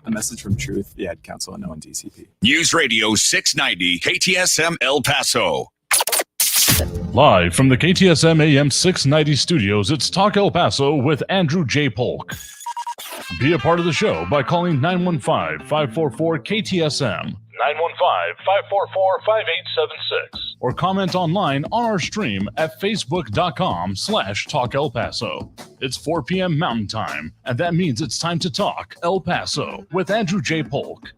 A message from Truth, the Ad Council, and ONDCP. News Radio 690, KTSM El Paso. Live from the KTSM AM 690 studios, it's Talk El Paso with Andrew J. Polk. Be a part of the show by calling 915-544-KTSM, 915-544-5876, or comment online on our stream at facebook.com/Talk El Paso. It's 4 p.m. Mountain Time, and that means it's time to talk El Paso with Andrew J. Polk.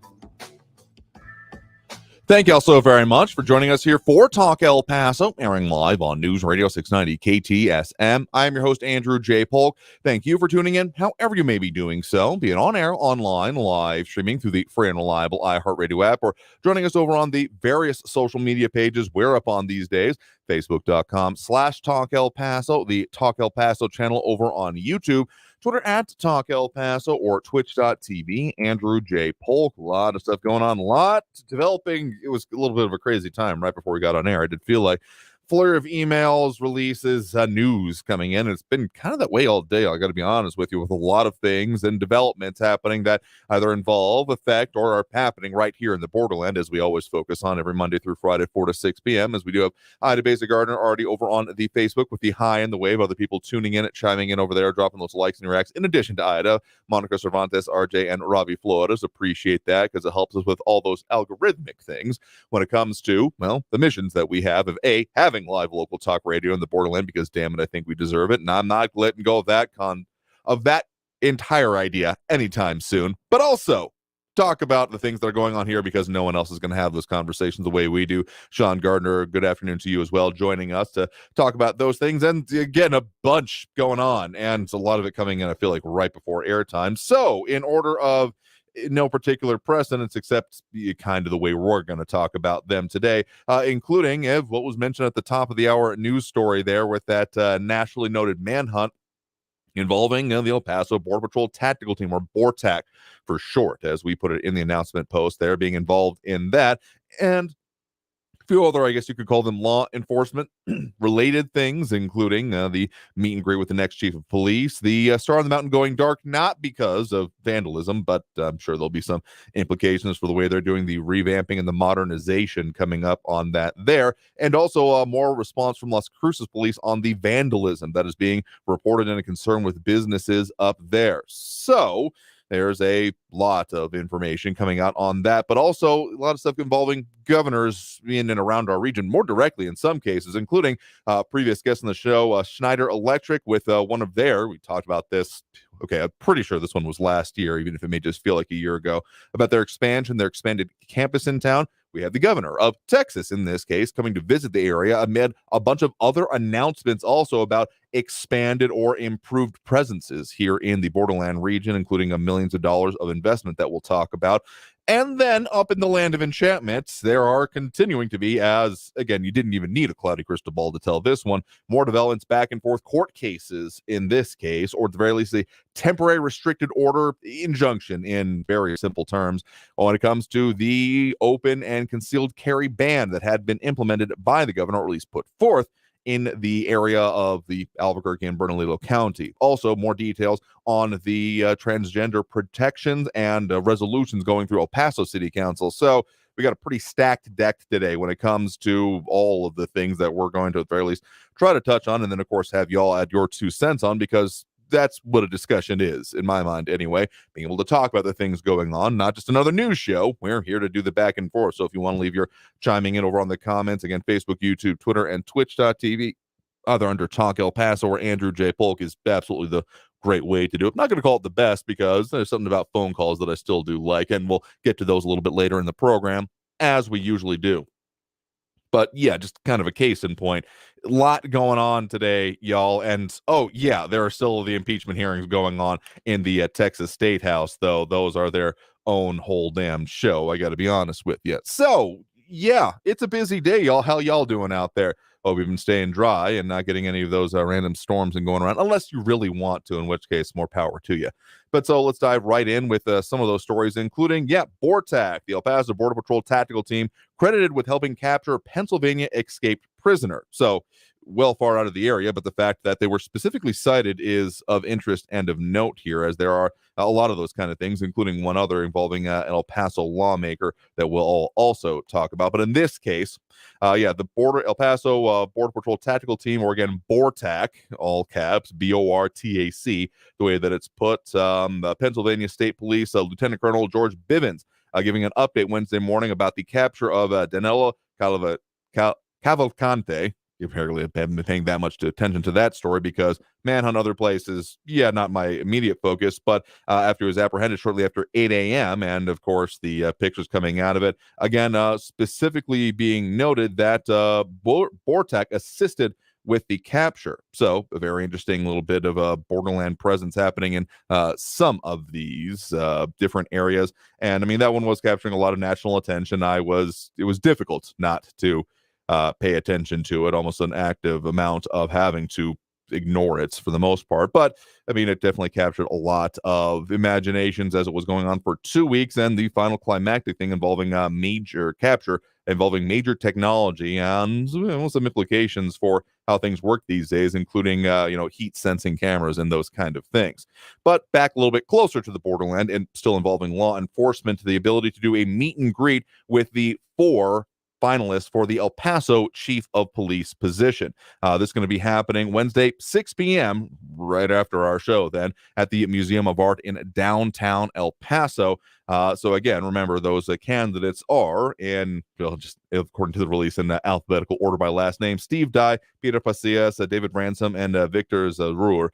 Thank you all so very much for joining us here for Talk El Paso, airing live on News Radio 690 KTSM. I am your host, Andrew J. Polk. Thank you for tuning in, however you may be doing so, be it on air, online, live streaming through the free and reliable iHeartRadio app, or joining us over on the various social media pages we're up on these days, facebook.com/Talk El Paso, the Talk El Paso channel over on YouTube, Twitter at Talk El Paso, or twitch.tv, Andrew J. Polk. A lot of stuff going on, a lot developing. It was a little bit of a crazy time right before we got on air. I did feel like flurry of emails, releases, news coming in. It's been kind of that way all day. I got to be honest with you, with a lot of things and developments happening that either involve, affect, or are happening right here in the Borderland, as we always focus on every Monday through Friday, 4 to 6 p.m. As we do have Ida Basic Gardener already over on the Facebook with the high and the wave, other people tuning in, chiming in over there, dropping those likes and reacts. In addition to Ida, Monica Cervantes, RJ, and Robbie Flores. Appreciate that because it helps us with all those algorithmic things when it comes to, well, the missions that we have of having live local talk radio in the Borderland, because damn it, I think we deserve it, and I'm not letting go of that entire idea anytime soon. But also talk about the things that are going on here, because no one else is going to have those conversations the way we do. Sean Gardner, good afternoon to you as well, joining us to talk about those things, and again, a bunch going on, and a lot of it coming in, I feel like, right before airtime. So in order of no particular precedence, except kind of the way we're going to talk about them today, including what was mentioned at the top of the hour news story there with that nationally noted manhunt involving the El Paso Border Patrol Tactical Team, or BORTAC for short, as we put it in the announcement post there, being involved in that, and a few other, I guess you could call them, law enforcement related things, including the meet and greet with the next chief of police, the Star on the Mountain going dark, not because of vandalism, but I'm sure there'll be some implications for the way they're doing the revamping and the modernization coming up on that there, and also more response from Las Cruces police on the vandalism that is being reported and a concern with businesses up there. So there's a lot of information coming out on that, but also a lot of stuff involving governors in and around our region, more directly in some cases, including previous guest on the show, Schneider Electric, with one of their, we talked about this, okay, I'm pretty sure this one was last year, even if it may just feel like a year ago, about their expansion, their expanded campus in town. We had the governor of Texas, in this case, coming to visit the area amid a bunch of other announcements also about expanded or improved presences here in the Borderland region, including millions of dollars of investment that we'll talk about. And then up in the land of enchantment, there are continuing to be, as again, you didn't even need a cloudy crystal ball to tell this one, more developments, back and forth court cases in this case, or at the very least, a temporary restricted order injunction in very simple terms when it comes to the open and concealed carry ban that had been implemented by the governor, or at least put forth, in the area of the Albuquerque and Bernalillo County. Also, more details on the transgender protections and resolutions going through El Paso City Council. So we got a pretty stacked deck today when it comes to all of the things that we're going to, at the very least, try to touch on, and then, of course, have y'all add your 2 cents on, because that's what a discussion is, in my mind anyway, being able to talk about the things going on, not just another news show. We're here to do the back and forth. So if you want to leave your chiming in over on the comments, again, Facebook, YouTube, Twitter, and twitch.tv, either under Talk El Paso or Andrew J. Polk, is absolutely the great way to do it. I'm not going to call it the best, because there's something about phone calls that I still do like, and we'll get to those a little bit later in the program, as we usually do. But yeah, just kind of a case in point. A lot going on today, y'all. And oh yeah, there are still the impeachment hearings going on in the Texas State House, though. Those are their own whole damn show, I got to be honest with you. So yeah, it's a busy day, y'all. How y'all doing out there? Hope you've been staying dry and not getting any of those random storms and going around, unless you really want to, in which case, more power to you. But so let's dive right in with some of those stories, including, BORTAC, the El Paso Border Patrol Tactical Team, credited with helping capture Pennsylvania escaped prisoner. So well far out of the area, but the fact that they were specifically cited is of interest and of note here, as there are a lot of those kind of things, including one other involving an El Paso lawmaker that we'll all also talk about. But in this case, the El Paso Border Patrol Tactical Team, or again, BORTAC, all caps, BORTAC, the way that it's put, Pennsylvania State Police Lieutenant Colonel George Bivens giving an update Wednesday morning about the capture of Danilo Cavalcante. You apparently haven't been paying that much attention to that story because manhunt other places, not my immediate focus, but after he was apprehended shortly after 8 a.m., and of course the pictures coming out of it, again, specifically being noted that BORTAC assisted with the capture. So a very interesting little bit of a Borderland presence happening in some of these different areas. And I mean, that one was capturing a lot of national attention. It was difficult not to pay attention to it, almost an active amount of having to ignore it for the most part. But I mean, it definitely captured a lot of imaginations as it was going on for 2 weeks, and the final climactic thing involving major capture, involving major technology and some implications for how things work these days, including heat sensing cameras and those kind of things. But back a little bit closer to the Borderland, and still involving law enforcement, the ability to do a meet and greet with the 4 finalists for the El Paso Chief of Police position. This is going to be happening Wednesday, 6 p.m., right after our show, then, at the Museum of Art in downtown El Paso. So again, remember, those candidates are, in just according to the release, in alphabetical order by last name: Steve Dye, Peter Pasillas, David Ransom, and Victor Zarur.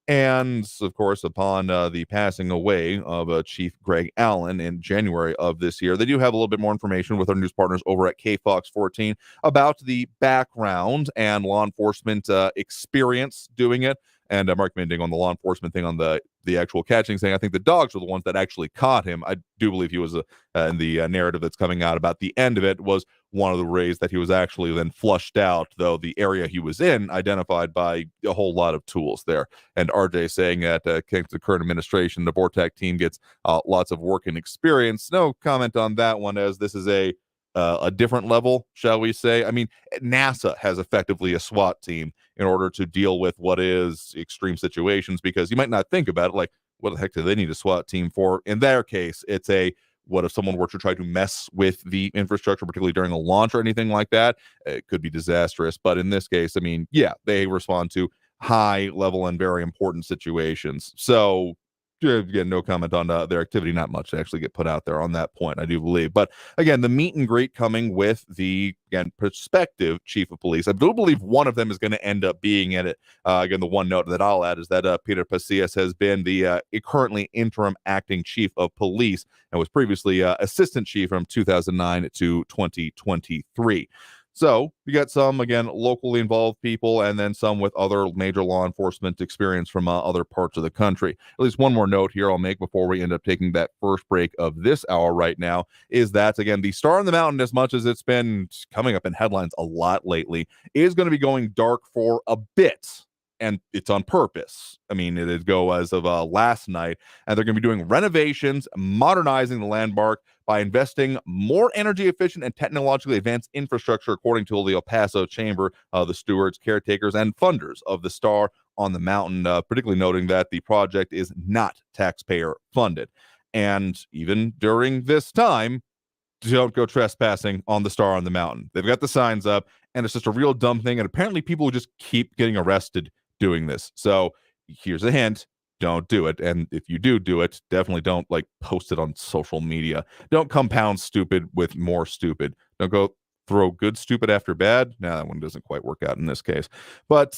And of course, upon the passing away of Chief Greg Allen in January of this year, they do have a little bit more information with our news partners over at KFOX 14 about the background and law enforcement experience doing it. And Mark Minding on the law enforcement thing, on the actual catching, saying I think the dogs were the ones that actually caught him. I do believe he was in the narrative that's coming out about the end of it was one of the ways that he was actually then flushed out, though the area he was in identified by a whole lot of tools there. And RJ saying that the current administration, the BORTAC team gets lots of work and experience. No comment on that one, as this is a different level, shall we say. I mean, NASA has effectively a SWAT team in order to deal with what is extreme situations, because you might not think about it like, what the heck do they need a SWAT team for? In their case, it's what if someone were to try to mess with the infrastructure, particularly during a launch or anything like that? It could be disastrous. But in this case, I mean, they respond to high level and very important situations. So again, no comment on their activity. Not much to actually get put out there on that point, I do believe. But again, the meet and greet coming with the prospective chief of police. I do believe one of them is going to end up being in it. Again, the one note that I'll add is that Peter Pasillas has been the currently interim acting chief of police and was previously assistant chief from 2009 to 2023. So you got some, again, locally involved people, and then some with other major law enforcement experience from other parts of the country. At least one more note here I'll make before we end up taking that first break of this hour right now is that, again, the Star on the Mountain, as much as it's been coming up in headlines a lot lately, is going to be going dark for a bit. And it's on purpose. I mean, it did go as of last night, and they're going to be doing renovations, modernizing the landmark by investing more energy efficient and technologically advanced infrastructure, according to the El Paso Chamber, the stewards, caretakers, and funders of the Star on the Mountain, particularly noting that the project is not taxpayer funded. And even during this time, don't go trespassing on the Star on the Mountain. They've got the signs up, and it's just a real dumb thing. And apparently people just keep getting arrested doing this. So here's a hint: don't do it. And if you do it, definitely don't post it on social media. Don't compound stupid with more stupid. Don't go throw good stupid after bad. Now that one doesn't quite work out in this case. But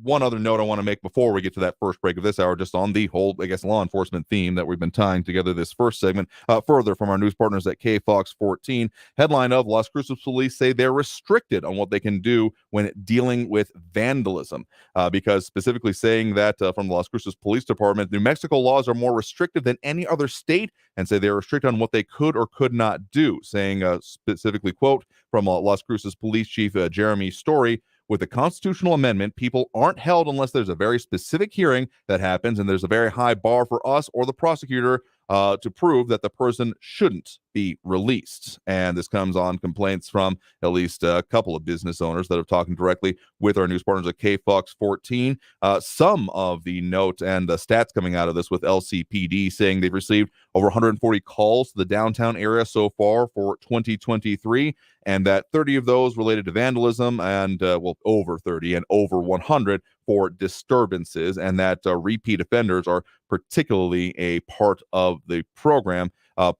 one other note I want to make before we get to that first break of this hour, just on the whole, law enforcement theme that we've been tying together this first segment, further from our news partners at KFOX 14. Headline of Las Cruces police say they're restricted on what they can do when dealing with vandalism, because specifically saying that from the Las Cruces Police Department, New Mexico laws are more restrictive than any other state, and say they're restricted on what they could or could not do, saying specifically, quote, from Las Cruces Police Chief Jeremy Story, with the constitutional amendment, people aren't held unless there's a very specific hearing that happens, and there's a very high bar for us or the prosecutor to prove that the person shouldn't be released. And this comes on complaints from at least a couple of business owners that are talking directly with our news partners at KFOX 14. Some of the note and the stats coming out of this with LCPD saying they've received over 140 calls to the downtown area so far for 2023, and that 30 of those related to vandalism, and over 30 and over 100 for disturbances, and that repeat offenders are particularly a part of the program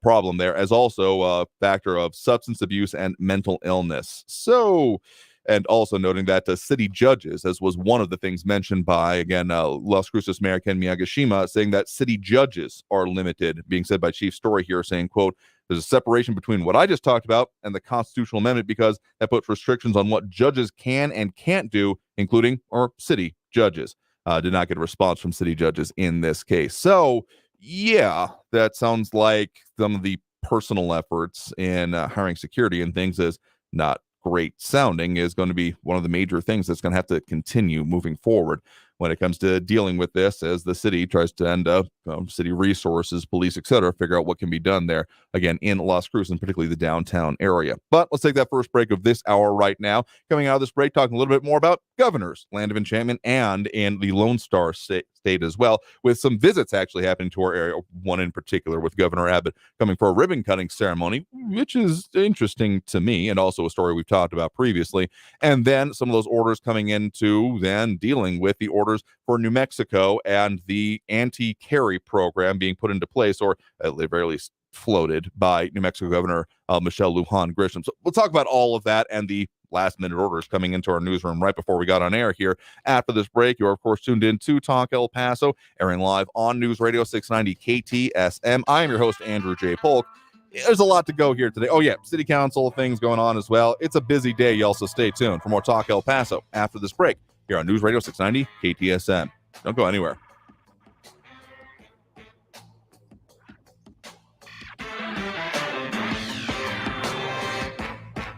problem there, as also a factor of substance abuse and mental illness. So, and also noting that city judges, as was one of the things mentioned by, again, Las Cruces Mayor Ken Miyagishima, saying that city judges are limited, being said by Chief Story here, saying, quote, there's a separation between what I just talked about and the constitutional amendment because that puts restrictions on what judges can and can't do, including our city judges. Did not get a response from city judges in this case. So, yeah, that sounds like some of the personal efforts in hiring security and things is not great sounding, is going to be one of the major things that's going to have to continue moving forward when it comes to dealing with this, as the city tries to end up city resources, police, etc., figure out what can be done there, again, in Las Cruces, and particularly the downtown area. But let's take that first break of this hour right now. Coming out of this break, talking a little bit more about Governor's Land of Enchantment and in the Lone Star State as well, with some visits actually happening to our area, one in particular with Governor Abbott coming for a ribbon cutting ceremony, which is interesting to me, and also a story we've talked about previously. And then some of those orders coming into then dealing with the orders for New Mexico and the anti-carry program being put into place, or at the very least floated by New Mexico Governor Michelle Lujan Grisham. So we'll talk about all of that and the last minute orders coming into our newsroom right before we got on air here. After this break, you're of course tuned in to Talk El Paso, airing live on News Radio 690 KTSM. I am your host, Andrew J. Polk. There's a lot to go here today. Oh yeah, city council things going on as well. It's a busy day, y'all, so stay tuned for more Talk El Paso after this break here on News Radio 690 KTSM. Don't go anywhere.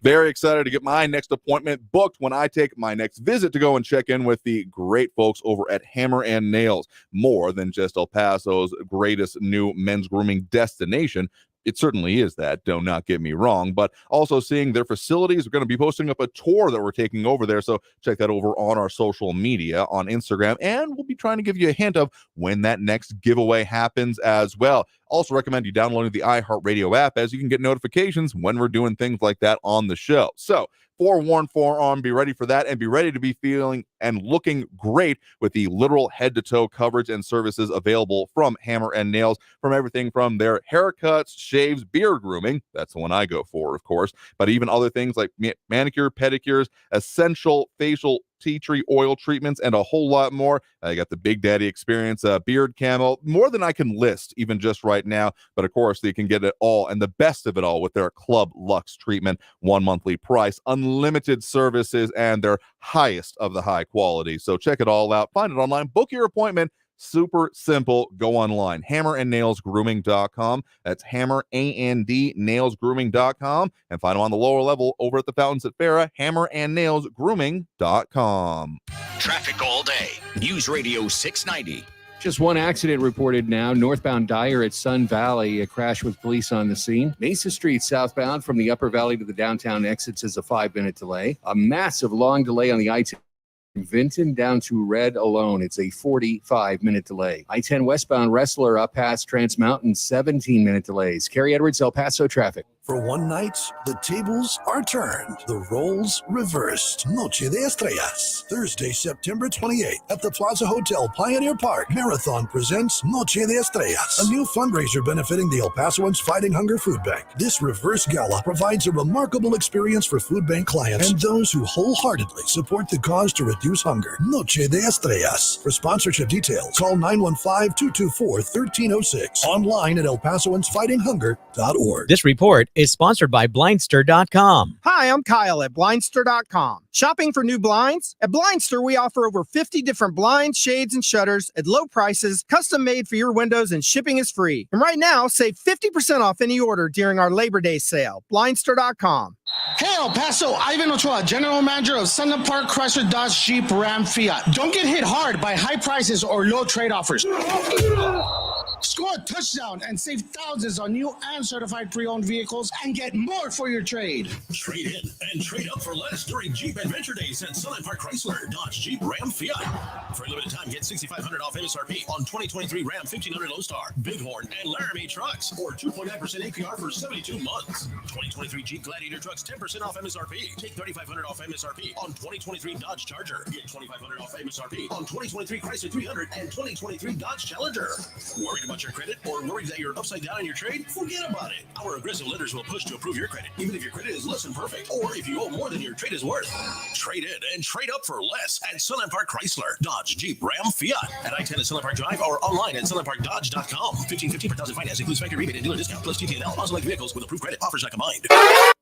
Very excited to get my next appointment booked when I take my next visit to go and check in with the great folks over at Hammer and Nails. More than just El Paso's greatest new men's grooming destination. It certainly is that, do not get me wrong, but also seeing their facilities. We're going to be posting up a tour that we're taking over there, so check that over on our social media on Instagram, and we'll be trying to give you a hint of when that next giveaway happens as well. Also recommend you downloading the iHeartRadio app, as you can get notifications when we're doing things like that on the show. So, forewarned, forearmed, be ready for that, and be ready to be feeling and looking great with the literal head-to-toe coverage and services available from Hammer and Nails, from everything from their haircuts, shaves, beard grooming, that's the one I go for, of course, but even other things like manicure, pedicures, essential facial tea tree oil treatments, and a whole lot more. I got the Big Daddy Experience, beard camo, more than I can list even just right now, but of course they can get it all and the best of it all with their Club Lux treatment, one monthly price, unlimited services, and their highest of the high quality. So check it all out, find it online, book your appointment. Super simple. Go online. HammerandNailsGrooming.com. That's HammerandNailsGrooming.com. And find them on the lower level over at the fountains at Farrah. HammerandNailsGrooming.com. Traffic all day. News Radio 690. Just one accident reported now. Northbound Dyer at Sun Valley, a crash with police on the scene. Mesa Street southbound from the Upper Valley to the downtown exits is a 5-minute delay. A massive long delay on the I-10. Vinton down to Red alone. It's a 45-minute delay. I-10 westbound Wrestler up past Trans Mountain, 17-minute delays. Kerry Edwards, El Paso traffic. For one night, the tables are turned, the roles reversed. Noche de Estrellas. Thursday, September 28th at the Plaza Hotel, Pioneer Park. Marathon presents Noche de Estrellas, a new fundraiser benefiting the El Pasoans Fighting Hunger Food Bank. This reverse gala provides a remarkable experience for food bank clients and those who wholeheartedly support the cause to reduce hunger. Noche de Estrellas. For sponsorship details, call 915-224-1306. Online at elpasoansfightinghunger.org. This report is sponsored by Blindster.com. Hi, I'm Kyle at Blindster.com. Shopping for new blinds? At Blindster, we offer over 50 different blinds, shades, and shutters at low prices, custom made for your windows, and shipping is free. And right now, save 50% off any order during our Labor Day sale. Blindster.com. Hey, El Paso, Ivan Ochoa, General Manager of Sunland Park Chrysler Dodge Jeep Ram Fiat. Don't get hit hard by high prices or low trade offers. Score a touchdown and save thousands on new and certified pre-owned vehicles and get more for your trade. Trade in and trade up for less during Jeep Adventure Days at Sunland Park Chrysler, Dodge, Jeep, Ram, Fiat. For a limited time, get $6,500 off MSRP on 2023 Ram 1500 Lowstar, Bighorn, and Laramie trucks, or 2.9% APR for 72 months. 2023 Jeep Gladiator trucks, 10% off MSRP. Take $3,500 off MSRP on 2023 Dodge Charger. Get $2,500 off MSRP on 2023 Chrysler 300 and 2023 Dodge Challenger. Worried about your credit or worried that you're upside down in your trade? Forget about it. Our aggressive lenders will push to approve your credit, even if your credit is less than perfect or if you owe more than your trade is worth. Trade in and trade up for less at Sunland Park Chrysler, Dodge, Jeep, Ram, Fiat. At I-10 at Sunland Park Drive or online at sunlandparkdodge.com. $1,550 per thousand finance includes factory rebate and dealer discount plus TTL on select vehicles with approved credit. Offers not combined.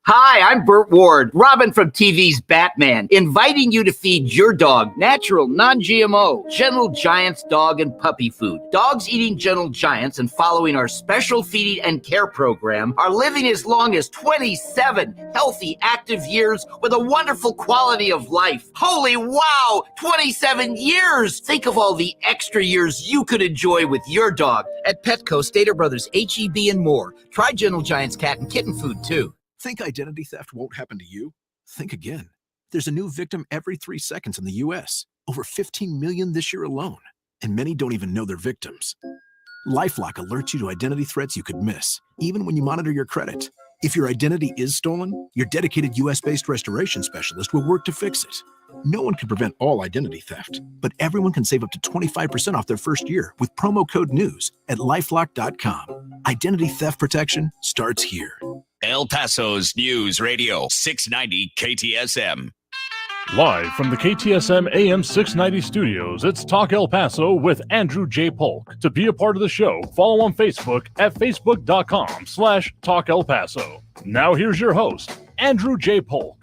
Hi, I'm Burt Ward, Robin from TV's Batman, inviting you to feed your dog natural, non-GMO, Gentle Giants dog and puppy food. Dogs eating Gentle Giants and following our special feeding and care program are living as long as 27 healthy, active years with a wonderful quality of life. Holy wow, 27 years! Think of all the extra years you could enjoy with your dog. At Petco, Stater Brothers, H-E-B, and more. Try Gentle Giants cat and kitten food, too. Think identity theft won't happen to you? Think again. There's a new victim every 3 seconds in the U.S., over 15 million this year alone, and many don't even know they're victims. LifeLock alerts you to identity threats you could miss, even when you monitor your credit. If your identity is stolen, your dedicated U.S.-based restoration specialist will work to fix it. No one can prevent all identity theft, but everyone can save up to 25% off their first year with promo code NEWS at LifeLock.com. Identity theft protection starts here. El Paso's News Radio 690 KTSM. Live from the KTSM AM 690 studios, it's Talk El Paso with Andrew J. Polk. To be a part of the show, follow on Facebook at facebook.com/Talk El Paso. Now here's your host, Andrew J. Polk.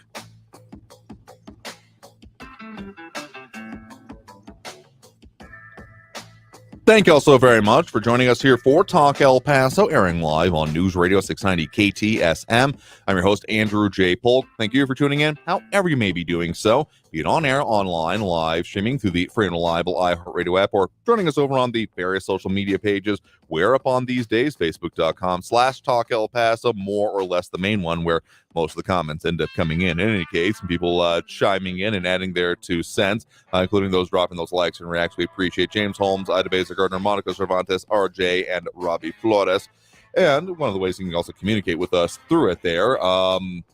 Thank you all so very much for joining us here for Talk El Paso, airing live on News Radio 690 KTSM. I'm your host, Andrew J. Polk. Thank you for tuning in, however you may be doing so, be it on air, online, live, streaming through the free and reliable iHeartRadio app, or joining us over on the various social media pages. We're up on these days, facebook.com/Talk El Paso, more or less the main one where most of the comments end up coming in. In any case, people chiming in and adding their 2 cents, including those dropping those likes and reacts. We appreciate James Holmes, Ida Beza Gardner, Monica Cervantes, RJ, and Robbie Flores. And one of the ways you can also communicate with us through it there,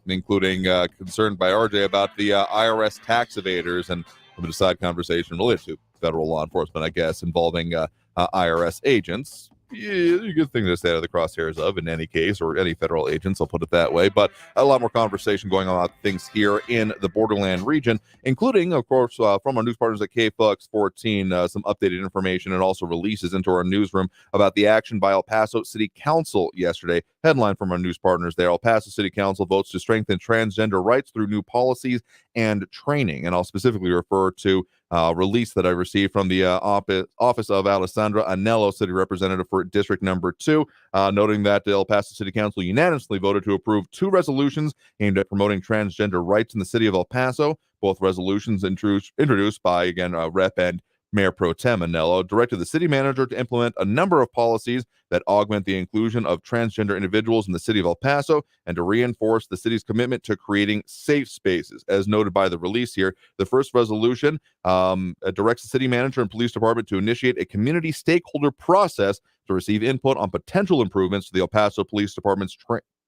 including concerned by RJ about the IRS tax evaders and a bit of side conversation related to federal law enforcement, I guess, involving IRS agents. Yeah, a good thing to stay out of the crosshairs of, in any case, or any federal agents, I'll put it that way. But a lot more conversation going on about things here in the Borderland region, including, of course, from our news partners at KFOX 14, some updated information and also releases into our newsroom about the action by El Paso City Council yesterday. Headline from our news partners there: El Paso City Council votes to strengthen transgender rights through new policies and training. And I'll specifically refer to release that I received from the office of Alessandra Anello, city representative for District Number 2, noting that the El Paso City Council unanimously voted to approve 2 resolutions aimed at promoting transgender rights in the city of El Paso. Both resolutions introduced by, again, Rep. and Mayor Pro Tem Anello directed the city manager to implement a number of policies that augment the inclusion of transgender individuals in the city of El Paso and to reinforce the city's commitment to creating safe spaces. As noted by the release here, the first resolution directs the city manager and police department to initiate a community stakeholder process to receive input on potential improvements to the El Paso Police Department's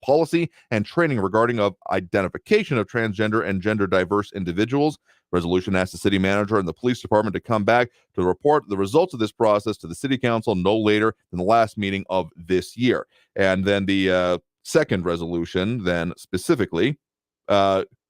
policy and training regarding of identification of transgender and gender diverse individuals. Resolution asks the city manager and the police department to come back to report the results of this process to the city council no later than the last meeting of this year. And then the second resolution then specifically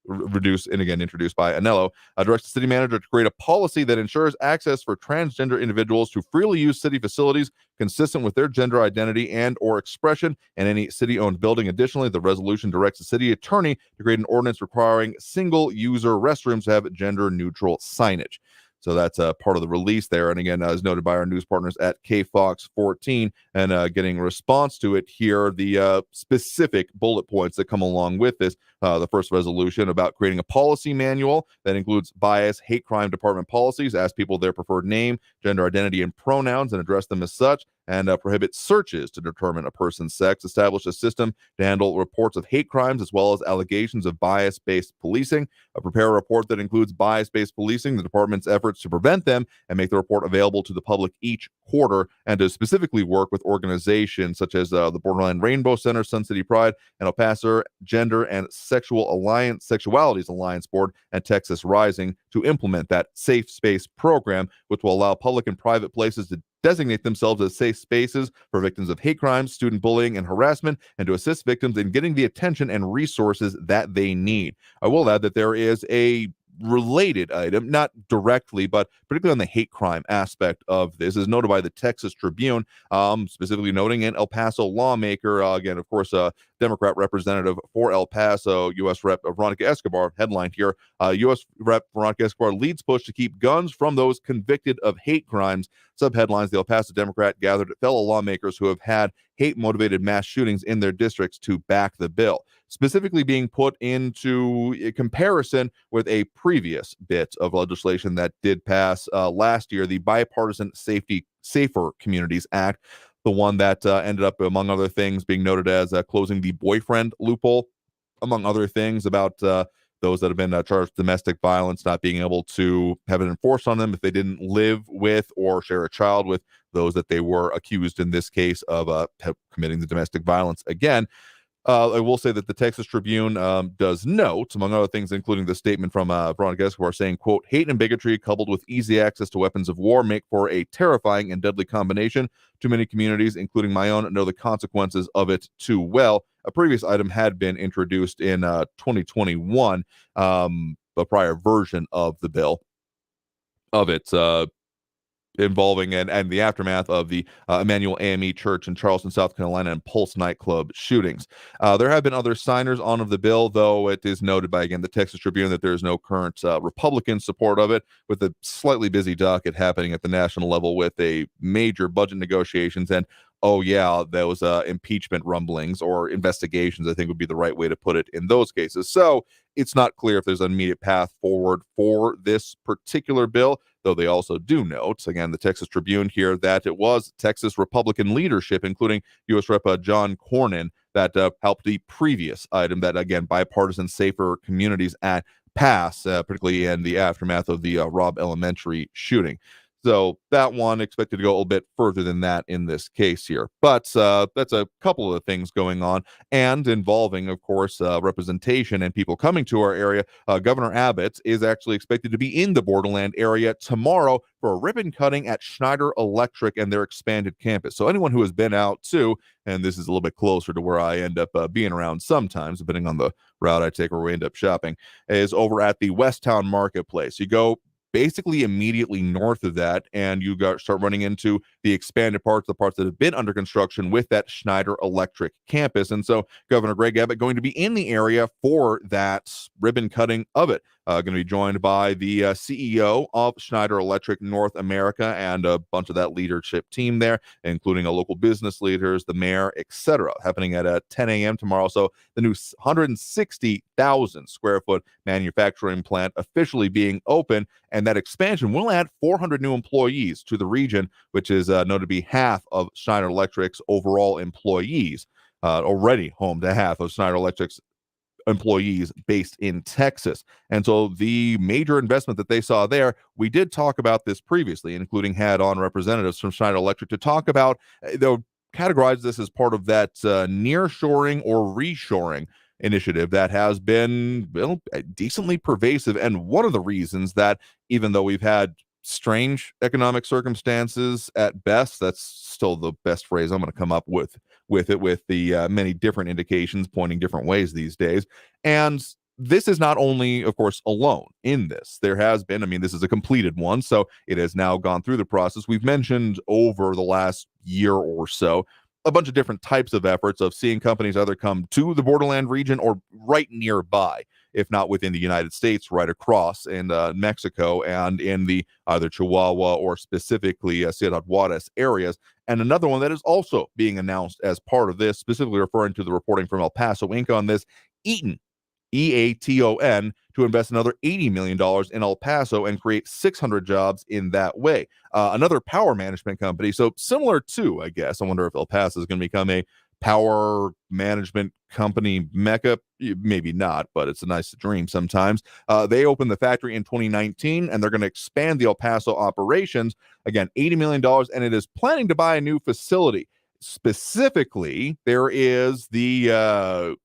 introduced by Anello, directs the city manager to create a policy that ensures access for transgender individuals to freely use city facilities consistent with their gender identity and or expression in any city-owned building. Additionally, the resolution directs the city attorney to create an ordinance requiring single-user restrooms to have gender-neutral signage. So that's part of the release there. And again, as noted by our news partners at KFOX 14, and getting a response to it here, the specific bullet points that come along with this. The first resolution about creating a policy manual that includes bias, hate crime department policies, ask people their preferred name, gender identity, and pronouns, and address them as such. and prohibit searches to determine a person's sex, establish a system to handle reports of hate crimes as well as allegations of bias-based policing, prepare a report that includes bias-based policing, the department's efforts to prevent them, and make the report available to the public each quarter, and to specifically work with organizations such as the Borderland Rainbow Center, Sun City Pride, and El Paso Gender and Sexualities Alliance Board, and Texas Rising to implement that safe space program, which will allow public and private places to designate themselves as safe spaces for victims of hate crimes, student bullying, and harassment, and to assist victims in getting the attention and resources that they need. I will add that there is a related item, not directly, but particularly on the hate crime aspect of this, is noted by the Texas Tribune, specifically noting an El Paso lawmaker, again, of course, Democrat representative for El Paso, U.S. Rep. Veronica Escobar, headline here, U.S. Rep. Veronica Escobar leads push to keep guns from those convicted of hate crimes. Subheadlines, the El Paso Democrat gathered fellow lawmakers who have had hate-motivated mass shootings in their districts to back the bill, specifically being put into a comparison with a previous bit of legislation that did pass last year, the Bipartisan Safer Communities Act, the one that ended up, among other things, being noted as closing the boyfriend loophole, among other things, about those that have been charged with domestic violence not being able to have it enforced on them if they didn't live with or share a child with those that they were accused, in this case, of committing the domestic violence again. I will say that the Texas Tribune does note, among other things, including the statement from Veronica Escobar saying, quote, hate and bigotry coupled with easy access to weapons of war make for a terrifying and deadly combination. Too many communities, including my own, know the consequences of it too well. A previous item had been introduced in 2021, a prior version of the bill of it, involving and the aftermath of the Emmanuel AME Church in Charleston, South Carolina, and Pulse nightclub shootings. There have been other signers on of the bill, though it is noted by, again, the Texas Tribune that there is no current Republican support of it, with a slightly busy docket happening at the national level with a major budget negotiations and, oh yeah, those impeachment rumblings or investigations, I think would be the right way to put it in those cases. So it's not clear if there's an immediate path forward for this particular bill, though they also do note, again, the Texas Tribune here, that it was Texas Republican leadership, including U.S. Rep. John Cornyn, that helped the previous item, that, again, Bipartisan Safer Communities Act, pass, particularly in the aftermath of the Robb Elementary shooting. So that one expected to go a little bit further than that in this case here. But that's a couple of things going on and involving, of course, representation and people coming to our area. Governor Abbott is actually expected to be in the Borderland area tomorrow for a ribbon cutting at Schneider Electric and their expanded campus. So anyone who has been out to, and this is a little bit closer to where I end up being around sometimes, depending on the route I take or we end up shopping, is over at the Westtown Marketplace. You go basically immediately north of that, and you start running into the expanded parts, the parts that have been under construction with that Schneider Electric campus. And so Governor Greg Abbott going to be in the area for that ribbon cutting of it. Going to be joined by the CEO of Schneider Electric North America and a bunch of that leadership team there, including local business leaders, the mayor, etc. Happening at 10 a.m. tomorrow. So the new 160,000 square foot manufacturing plant officially being open, and that expansion will add 400 new employees to the region, which is known to be half of Schneider Electric's overall employees, already home to half of Schneider Electric's employees based in Texas. And so the major investment that they saw there, we did talk about this previously, including had on representatives from Schneider Electric to talk about, they'll categorize this as part of that nearshoring or reshoring initiative that has been, well, decently pervasive. And one of the reasons that, even though we've had strange economic circumstances at best, that's still the best phrase I'm going to come up with the many different indications pointing different ways these days. And this is not only, of course, alone in this. There has been, I mean, this is a completed one, so it has now gone through the process. We've mentioned over the last year or so a bunch of different types of efforts of seeing companies either come to the Borderland region or right nearby, if not within the United States, right across in Mexico and in the either Chihuahua or specifically Ciudad Juarez areas. And another one that is also being announced as part of this, specifically referring to the reporting from El Paso Inc. on this, Eaton EATON, to invest another $80 million in El Paso and create 600 jobs in that way. Another power management company. So similar to, I guess, I wonder if El Paso is going to become a power management company mecca. Maybe not, but it's a nice dream sometimes. They opened the factory in 2019, and they're going to expand the El Paso operations. Again, $80 million, and it is planning to buy a new facility. Specifically, there is the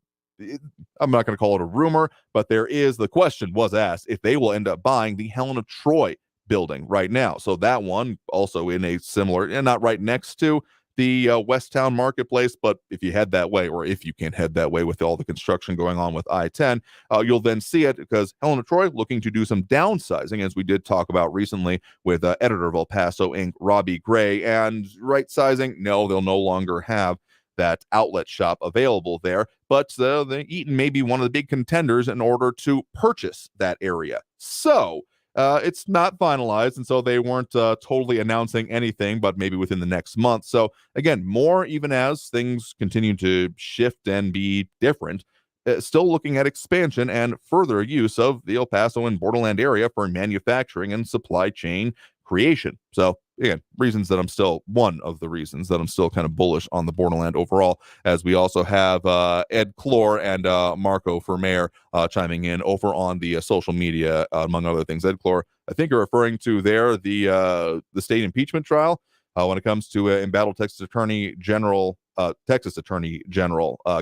I'm not going to call it a rumor, but the question was asked if they will end up buying the Helen of Troy building right now. So that one also in a similar, and not right next to the Westtown Marketplace, but if you head that way, or if you can head that way with all the construction going on with I-10, you'll then see it, because Helen of Troy looking to do some downsizing, as we did talk about recently with editor of El Paso Inc., Robbie Gray, and right sizing. No, they'll no longer have that outlet shop available there, but the Eaton may be one of the big contenders in order to purchase that area. So it's not finalized, and so they weren't totally announcing anything, but maybe within the next month. So again, more even as things continue to shift and be different, still looking at expansion and further use of the El Paso and Borderland area for manufacturing and supply chain creation. So again, one of the reasons that I'm still kind of bullish on the Borderland overall, as we also have Ed Clore and Marco Vermeer chiming in over on the social media, among other things. Ed Clore, I think you're referring to there the state impeachment trial when it comes to embattled Texas Attorney General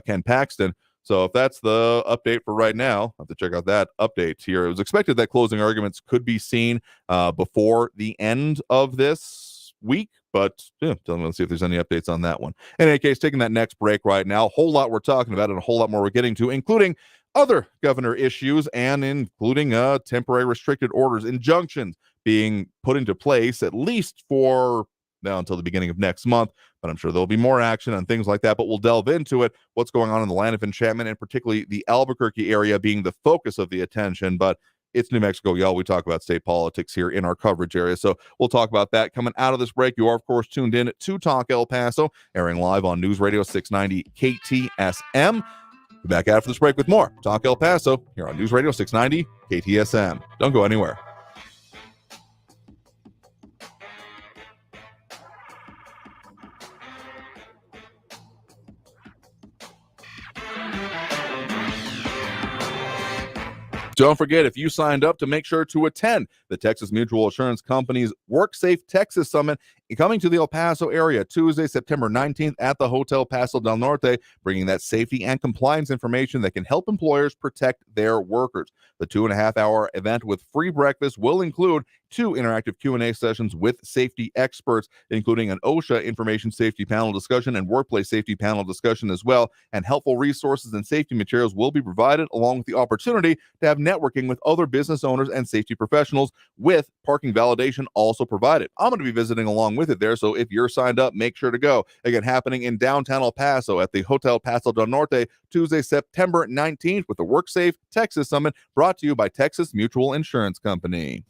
Ken Paxton. So if that's the update for right now, I have to check out that update here. It was expected that closing arguments could be seen before the end of this week, but let's see if there's any updates on that one. In any case, taking that next break right now, a whole lot we're talking about and a whole lot more we're getting to, including other governor issues and including temporary restricted orders, injunctions being put into place at least for now until the beginning of next month, but I'm sure there'll be more action and things like that, but we'll delve into it, what's going on in the land of enchantment, and particularly the Albuquerque area being the focus of the attention. But it's New Mexico, y'all. We talk about state politics here in our coverage area, so we'll talk about that coming out of this break. You are, of course, tuned in to Talk El Paso, airing live on News Radio 690 KTSM. We'll be back after this break with more Talk El Paso here on News Radio 690 KTSM. Don't go anywhere. Don't forget, if you signed up, to make sure to attend the Texas Mutual Insurance Company's WorkSafe Texas Summit coming to the El Paso area Tuesday, September 19th at the Hotel Paso del Norte, bringing that safety and compliance information that can help employers protect their workers. The 2.5-hour event with free breakfast will include 2 interactive Q&A sessions with safety experts, including an OSHA information safety panel discussion and workplace safety panel discussion as well. And helpful resources and safety materials will be provided, along with the opportunity to have networking with other business owners and safety professionals, with parking validation also provided. I'm going to be visiting along with it there, so if you're signed up, make sure to go. Again, happening in downtown El Paso at the Hotel Paso del Norte, Tuesday, September 19th, with the WorkSafe Texas Summit, brought to you by Texas Mutual Insurance Company.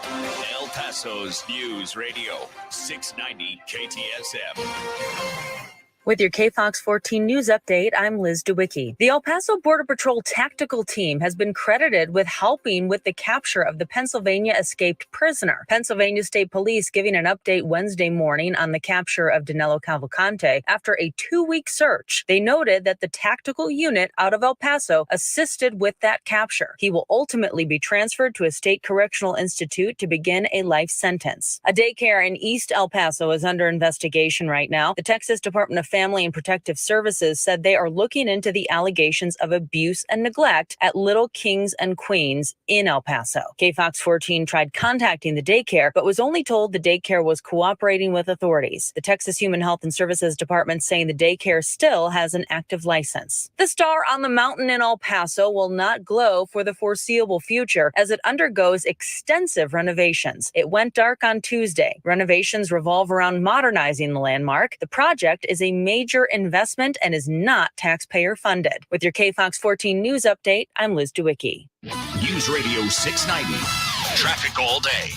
El Paso's News Radio 690 KTSM. With your KFOX 14 News Update, I'm Liz DeWicki. The El Paso Border Patrol tactical team has been credited with helping with the capture of the Pennsylvania escaped prisoner. Pennsylvania State Police giving an update Wednesday morning on the capture of Danilo Cavalcante after a 2-week search. They noted that the tactical unit out of El Paso assisted with that capture. He will ultimately be transferred to a state correctional institute to begin a life sentence. A daycare in East El Paso is under investigation right now. The Texas Department of Family and Protective Services said they are looking into the allegations of abuse and neglect at Little Kings and Queens in El Paso. KFOX 14 tried contacting the daycare, but was only told the daycare was cooperating with authorities. The Texas Human Health and Services Department saying the daycare still has an active license. The star on the mountain in El Paso will not glow for the foreseeable future as it undergoes extensive renovations. It went dark on Tuesday. Renovations revolve around modernizing the landmark. The project is a major investment and is not taxpayer funded. With your KFOX 14 News Update, I'm Liz DeWicki. News Radio 690. Traffic all day.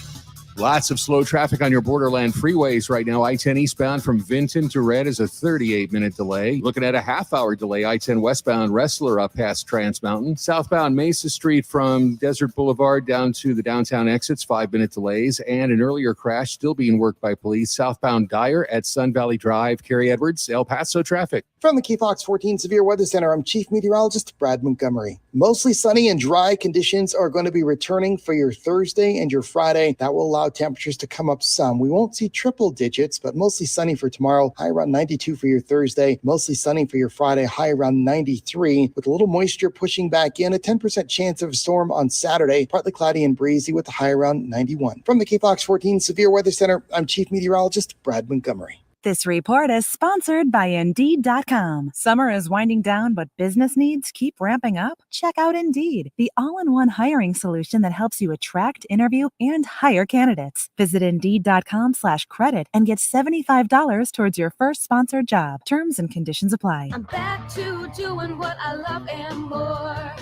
Lots of slow traffic on your Borderland freeways right now. I-10 eastbound from Vinton to Red is a 38-minute delay. Looking at a half-hour delay. I-10 westbound Wrestler up past Trans Mountain. Southbound Mesa Street from Desert Boulevard down to the downtown exits, 5-minute delays. And an earlier crash still being worked by police. Southbound Dyer at Sun Valley Drive. Kerry Edwards, El Paso traffic. From the KFOX 14 Severe Weather Center, I'm Chief Meteorologist Brad Montgomery. Mostly sunny and dry conditions are going to be returning for your Thursday and your Friday. That will allow temperatures to come up some. We won't see triple digits, but mostly sunny for tomorrow. High around 92 for your Thursday. Mostly sunny for your Friday. High around 93 with a little moisture pushing back in. A 10% chance of a storm on Saturday. Partly cloudy and breezy with a high around 91. From the KFOX 14 Severe Weather Center, I'm Chief Meteorologist Brad Montgomery. This report is sponsored by Indeed.com. Summer is winding down, but business needs keep ramping up? Check out Indeed, the all-in-one hiring solution that helps you attract, interview, and hire candidates. Visit Indeed.com/credit and get $75 towards your first sponsored job. Terms and conditions apply. I'm back to doing what I love and more,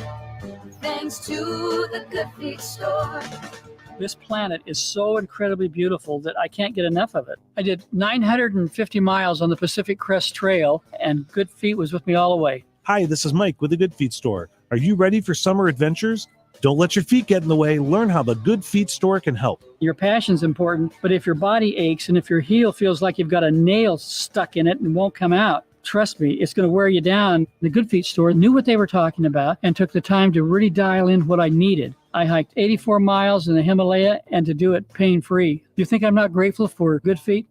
thanks to the Good Feet store. This planet is so incredibly beautiful that I can't get enough of it. I did 950 miles on the Pacific Crest Trail, and Good Feet was with me all the way. Hi, this is Mike with the Good Feet store. Are you ready for summer adventures? Don't let your feet get in the way. Learn how the Good Feet store can help. Your passion's important, but if your body aches and if your heel feels like you've got a nail stuck in it and won't come out, trust me, it's going to wear you down. The Good Feet store knew what they were talking about and took the time to really dial in what I needed. I hiked 84 miles in the Himalaya and to do it pain-free. You think I'm not grateful for Good Feet?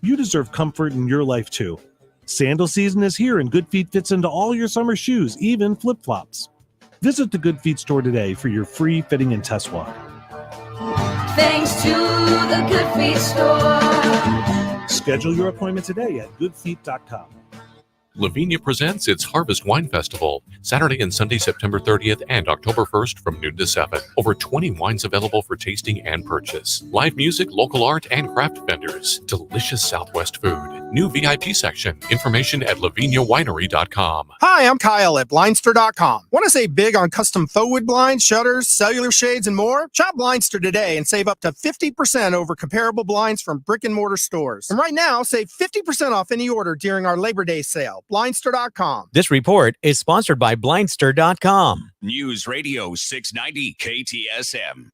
You deserve comfort in your life too. Sandal season is here and Good Feet fits into all your summer shoes, even flip-flops. Visit the Good Feet store today for your free fitting and test walk. Thanks to the Good Feet store. Schedule your appointment today at goodfeet.com. Lavinia presents its Harvest Wine Festival, Saturday and Sunday, September 30th and October 1st from noon to 7. Over 20 wines available for tasting and purchase. Live music, local art, and craft vendors. Delicious Southwest food. New VIP section. Information at laviniawinery.com. Hi, I'm Kyle at Blindster.com. Want to save big on custom faux wood blinds, shutters, cellular shades, and more? Shop Blindster today and save up to 50% over comparable blinds from brick and mortar stores. And right now, save 50% off any order during our Labor Day sale. Blindster.com. This report is sponsored by Blindster.com. News Radio 690 KTSM.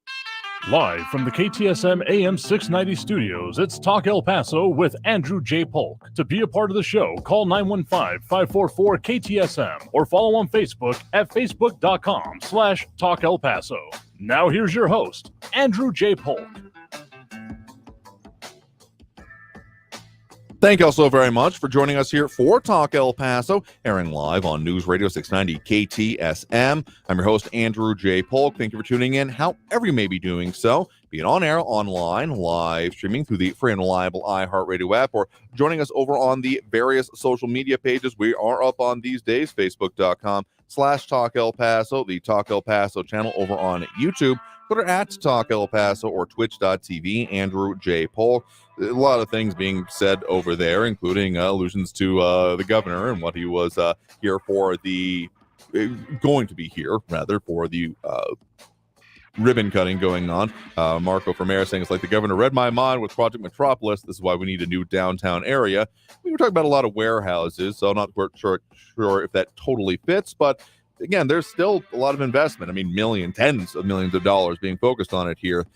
Live from the KTSM AM 690 studios, it's Talk El Paso with Andrew J. Polk. To be a part of the show, call 915-544-KTSM or follow on Facebook at facebook.com/Talk El Paso. Now here's your host, Andrew J. Polk. Thank you all so very much for joining us here for Talk El Paso, airing live on News Radio 690 KTSM. I'm your host, Andrew J. Polk. Thank you for tuning in, however you may be doing so, be it on air, online, live streaming through the free and reliable iHeartRadio app, or joining us over on the various social media pages. We are up on these days, facebook.com/Talk El Paso, the Talk El Paso channel over on YouTube, Twitter at Talk El Paso, or twitch.tv, Andrew J. Polk. A lot of things being said over there, including allusions to the governor and what he was here for going to be here, rather, for the ribbon cutting going on. Marco from Mayor saying it's like the governor read my mind with Project Metropolis. This is why we need a new downtown area. We were talking about a lot of warehouses, so I'm not quite sure if that totally fits, but again, there's still a lot of investment. I mean, tens of millions of dollars being focused on it here.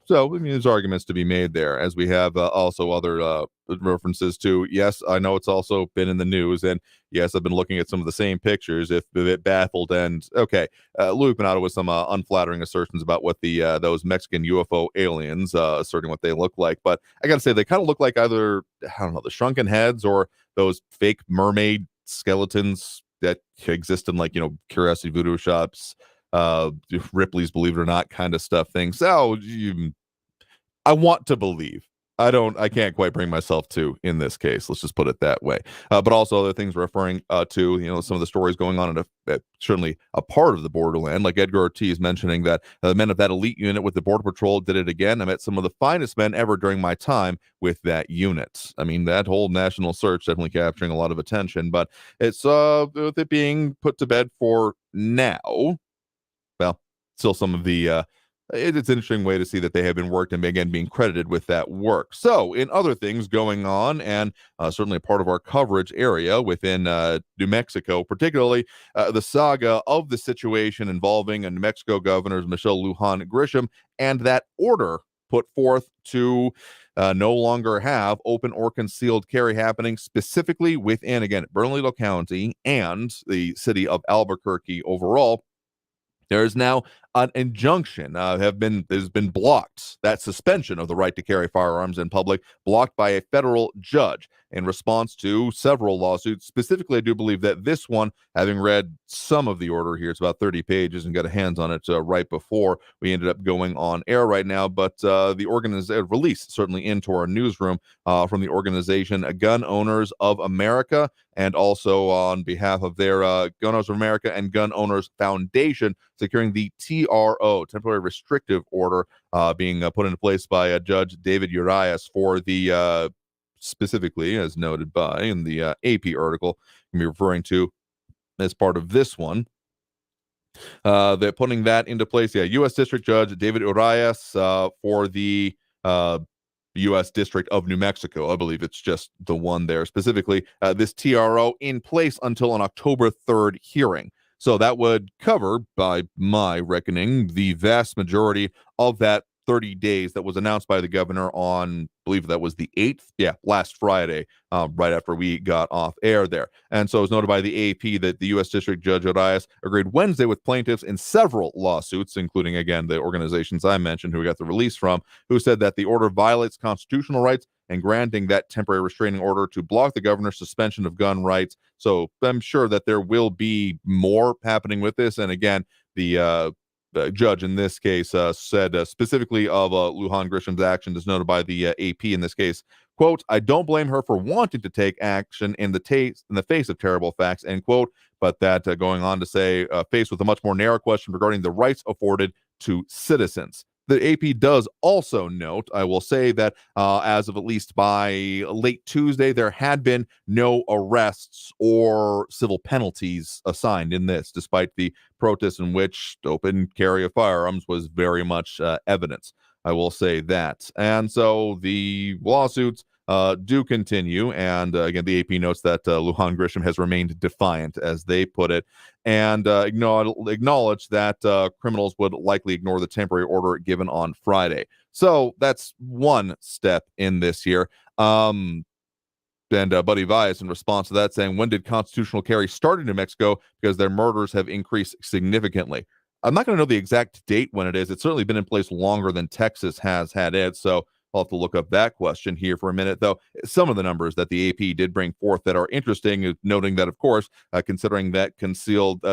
So, I mean, there's arguments to be made there, as we have also other references to, yes, I know it's also been in the news, and yes, I've been looking at some of the same pictures, if a bit baffled, and okay, Louis Panado with some unflattering assertions about what those Mexican UFO aliens, asserting what they look like, but I gotta say, they kind of look like either, I don't know, the shrunken heads or those fake mermaid skeletons that exist in, like, Curiosity Voodoo shops, Ripley's Believe It or Not kind of stuff thing. So I want to believe. I can't quite bring myself to in this case. Let's just put it that way. But also other things referring to, some of the stories going on at certainly a part of the borderland, like Edgar Ortiz mentioning that the men of that elite unit with the Border Patrol did it again. I met some of the finest men ever during my time with that unit. I mean, that whole national search definitely capturing a lot of attention, but it's with it being put to bed for now. Well, still some of the it's an interesting way to see that they have been worked and again being credited with that work. So in other things going on, and certainly a part of our coverage area within New Mexico, particularly the saga of the situation involving New Mexico Governor Michelle Lujan Grisham and that order put forth to no longer have open or concealed carry happening, specifically within, again, Bernalillo County and the city of Albuquerque overall. There is now an injunction has been blocked. That suspension of the right to carry firearms in public blocked by a federal judge in response to several lawsuits. Specifically, I do believe that this one, having read some of the order here, it's about 30 pages and got a hands on it right before we ended up going on air right now. But the release certainly into our newsroom from the organization Gun Owners of America, and also on behalf of their Gun Owners of America and Gun Owners Foundation, securing the TRO, temporary restrictive order, being put into place by Judge David Urias for the specifically, as noted by in the AP article I'm referring to as part of this one. They're putting that into place. Yeah, U.S. District Judge David Urias for the U.S. District of New Mexico. I believe it's just the one there. Specifically, this TRO in place until an October 3rd hearing. So that would cover, by my reckoning, the vast majority of that 30 days that was announced by the governor on, I believe that was the 8th. Yeah, last Friday, right after we got off air there. And so it was noted by the AP that the U.S. District Judge Urias agreed Wednesday with plaintiffs in several lawsuits, including, again, the organizations I mentioned who we got the release from, who said that the order violates constitutional rights and granting that temporary restraining order to block the governor's suspension of gun rights. So I'm sure that there will be more happening with this. And again, the judge in this case said specifically of Lujan Grisham's action, as noted by the AP in this case, quote, "I don't blame her for wanting to take action in the face of terrible facts," end quote. But that going on to say, faced with a much more narrow question regarding the rights afforded to citizens. The AP does also note, I will say, that as of at least by late Tuesday, there had been no arrests or civil penalties assigned in this, despite the protests in which open carry of firearms was very much evidence. I will say that. And so the lawsuits do continue. And again, the AP notes that Lujan Grisham has remained defiant, as they put it, and acknowledge that criminals would likely ignore the temporary order given on Friday. So that's one step in this here. And Buddy Vias, in response to that, saying, "When did constitutional carry start in New Mexico? Because their murders have increased significantly." I'm not going to know the exact date when it is. It's certainly been in place longer than Texas has had it. So I'll have to look up that question here for a minute, though. Some of the numbers that the AP did bring forth that are interesting, noting that, of course, considering that concealed,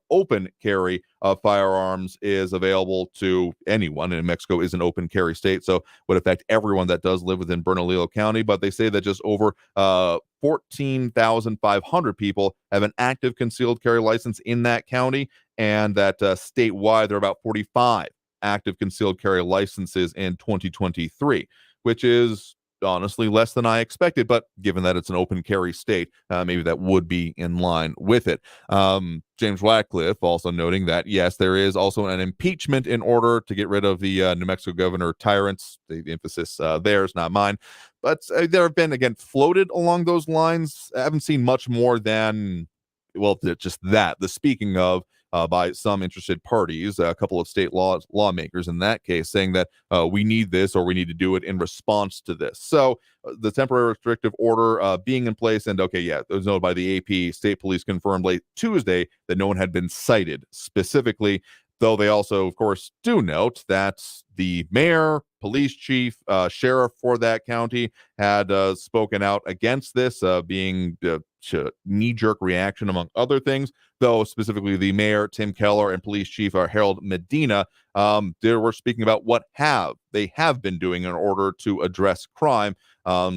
open carry of firearms is available to anyone, and Mexico is an open carry state, so would affect everyone that does live within Bernalillo County. But they say that just over 14,500 people have an active concealed carry license in that county, and that statewide there are about 45 active concealed carry licenses in 2023, which is honestly less than I expected, but given that it's an open carry state, maybe that would be in line with it. James Ratcliffe also noting that, yes, there is also an impeachment in order to get rid of the New Mexico governor tyrants. The emphasis there is not mine, but there have been, again, floated along those lines. I haven't seen much more than, well, just that. The speaking of by some interested parties, a couple of state lawmakers in that case, saying that we need this or we need to do it in response to this. So the temporary restrictive order being in place, and okay, yeah, it was noted by the AP. State police confirmed late Tuesday that no one had been cited specifically, though they also, of course, do note that the mayor, police chief, sheriff for that county had spoken out against this being knee-jerk reaction, among other things, though specifically the mayor, Tim Keller, and police chief Harold Medina, they were speaking about what they have been doing in order to address crime,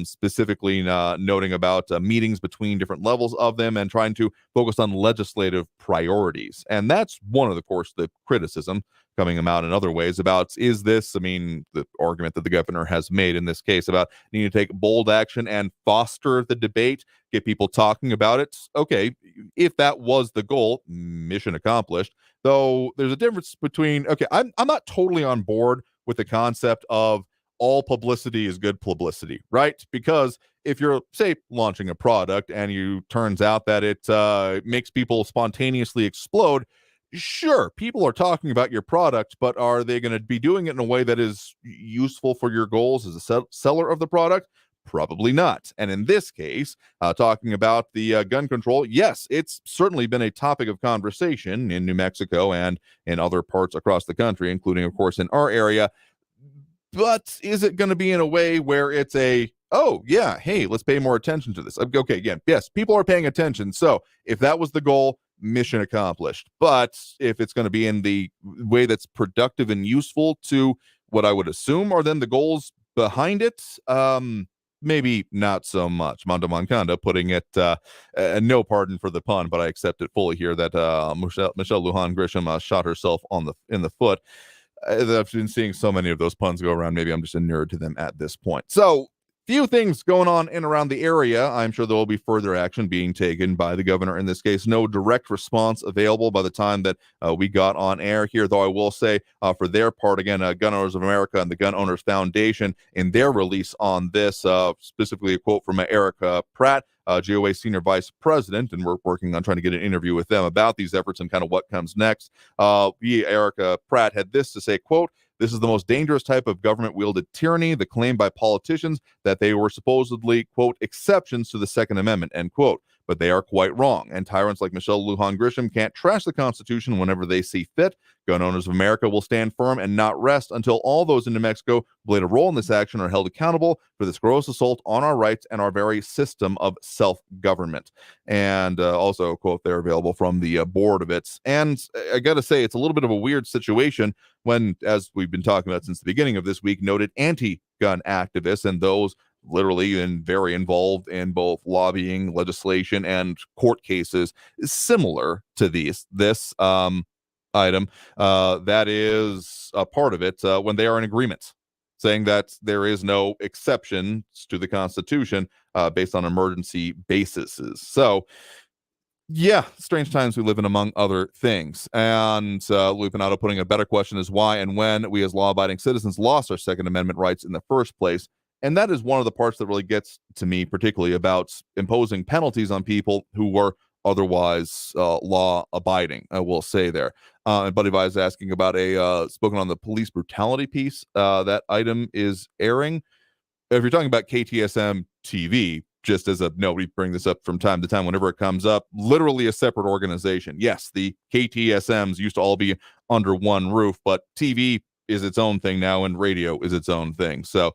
specifically noting about meetings between different levels of them and trying to focus on legislative priorities. And that's one of, course, the criticism coming out in other ways about, is this, I mean, the argument that the governor has made in this case about needing to take bold action and foster the debate, get people talking about it. Okay, if that was the goal, mission accomplished. Though there's a difference between, okay, I'm not totally on board with the concept of all publicity is good publicity, right? Because if you're, say, launching a product and you turns out that it makes people spontaneously explode, sure, people are talking about your product, but are they going to be doing it in a way that is useful for your goals as a seller of the product? Probably not. And in this case, talking about the gun control, yes, it's certainly been a topic of conversation in New Mexico and in other parts across the country, including, of course, in our area. But is it going to be in a way where it's oh, yeah, hey, let's pay more attention to this? Okay, again, yes, people are paying attention. So if that was the goal, mission accomplished. But if it's going to be in the way that's productive and useful to what I would assume are then the goals behind it, maybe not so much. Mondo Moncada putting it, no pardon for the pun, but I accept it fully here that Michelle Lujan Grisham shot herself in the foot. I've been seeing so many of those puns go around. Maybe I'm just a nerd to them at this point. So, few things going on in around the area. I'm sure there will be further action being taken by the governor in this case. No direct response available by the time that we got on air here, though I will say for their part, again, Gun Owners of America and the Gun Owners Foundation in their release on this, specifically a quote from Eric Pratt, GOA Senior Vice President, and we're working on trying to get an interview with them about these efforts and kind of what comes next. Eric Pratt had this to say, quote, "This is the most dangerous type of government-wielded tyranny, the claim by politicians that they were supposedly, quote, exceptions to the Second Amendment, end quote. But they are quite wrong, and tyrants like Michelle Lujan Grisham can't trash the Constitution whenever they see fit. Gun Owners of America will stand firm and not rest until all those in New Mexico who played a role in this action are held accountable for this gross assault on our rights and our very system of self-government." And also a quote there available from the board of it. And I got to say, it's a little bit of a weird situation when, as we've been talking about since the beginning of this week, noted anti-gun activists and those literally and very involved in both lobbying, legislation, and court cases is similar to this item. That is a part of it when they are in agreement, saying that there is no exceptions to the Constitution based on emergency bases. So, yeah, strange times we live in, among other things. And Lupinato putting a better question is why and when we as law-abiding citizens lost our Second Amendment rights in the first place. And that is one of the parts that really gets to me, particularly about imposing penalties on people who were otherwise law-abiding, I will say there. And Buddy Vi is asking about spoken on the police brutality piece. That item is airing. If you're talking about KTSM TV, just as a note, we bring this up from time to time whenever it comes up, literally a separate organization. Yes, the KTSMs used to all be under one roof, but TV is its own thing now and radio is its own thing. So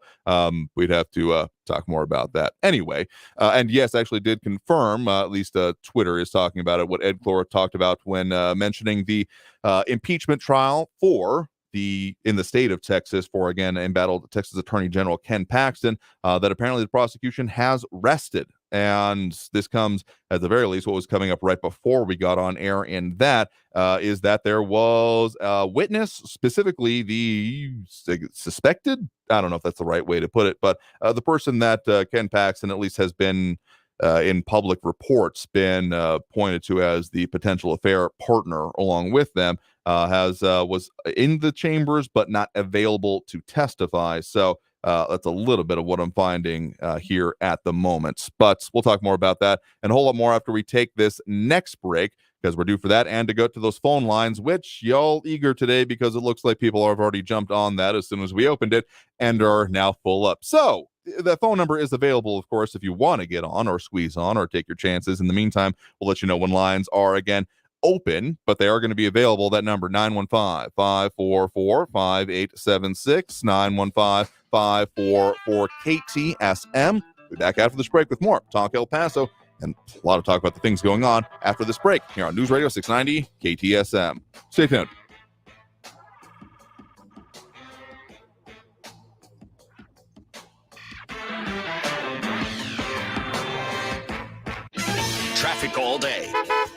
we'd have to talk more about that. Anyway, and yes, actually did confirm, at least Twitter is talking about it, what Ed Clore talked about when mentioning the impeachment trial in the state of Texas for, again, embattled Texas Attorney General Ken Paxton, that apparently the prosecution has rested. And this comes, at the very least, what was coming up right before we got on air in that is that there was a witness, specifically the suspected, I don't know if that's the right way to put it, but the person that Ken Paxton at least has been in public reports been pointed to as the potential affair partner along with them, was in the chambers but not available to testify. So that's a little bit of what I'm finding here at the moment. But we'll talk more about that and a whole lot more after we take this next break, because we're due for that and to go to those phone lines, which y'all eager today because it looks like people have already jumped on that as soon as we opened it and are now full up. So the phone number is available, of course, if you want to get on or squeeze on or take your chances. In the meantime, we'll let you know when lines are again open, but they are going to be available. That number, 915-544-5876, 915-544-KTSM. We'll be back after this break with more Talk El Paso and a lot of talk about the things going on after this break here on News Radio 690 KTSM. Stay tuned. Traffic all day.